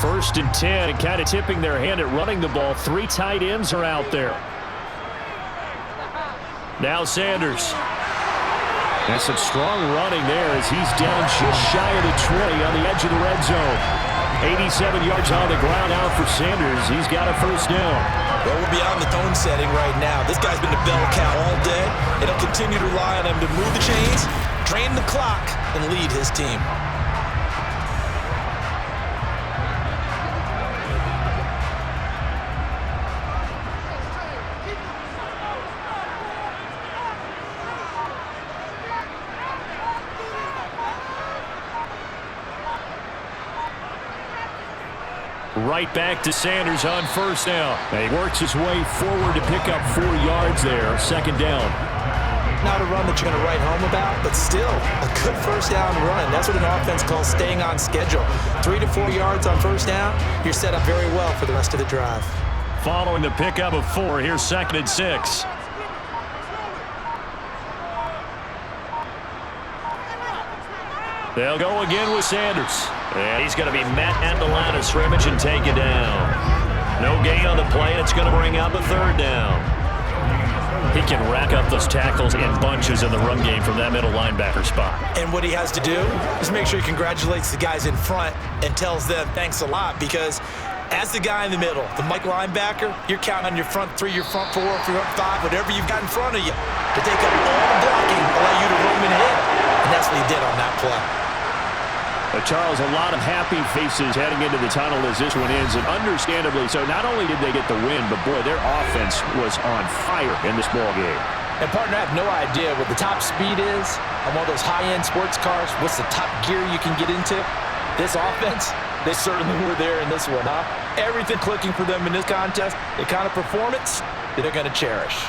First and 10, and kind of tipping their hand at running the ball. 3 tight ends are out there. Now Sanders. And some strong running there as he's down just shy of the 20 on the edge of the red zone. 87 yards on the ground out for Sanders. He's got a first down. Well, we're beyond the tone setting right now. This guy's been the bell cow all day, and he'll continue to rely on him to move the chains, drain the clock, and lead his team. Right back to Sanders on first down. And he works his way forward to pick up 4 yards there. Second down. Not a run that you're going to write home about, but still a good first down run. That's what an offense calls staying on schedule. 3 to 4 yards on first down, you're set up very well for the rest of the drive. Following the pickup of 4, here's second and 6. They'll go again with Sanders. And he's going to be met at the line of scrimmage and take it down. No gain on the play, and it's going to bring up a third down. He can rack up those tackles in bunches in the run game from that middle linebacker spot. And what he has to do is make sure he congratulates the guys in front and tells them thanks a lot, because as the guy in the middle, the Mike linebacker, you're counting on your front 3, your front 4, your front 5, whatever you've got in front of you to take up all the blocking, allow you to roam and hit. And that's what he did on that play. Charles, a lot of happy faces heading into the tunnel as this one ends, and understandably so. Not only did they get the win, but boy, their offense was on fire in this ball game. And partner, I have no idea what the top speed is on one of those high-end sports cars. What's the top gear you can get into? This offense, they certainly were there in this one, huh? Everything clicking for them in this contest, the kind of performance that they're going to cherish.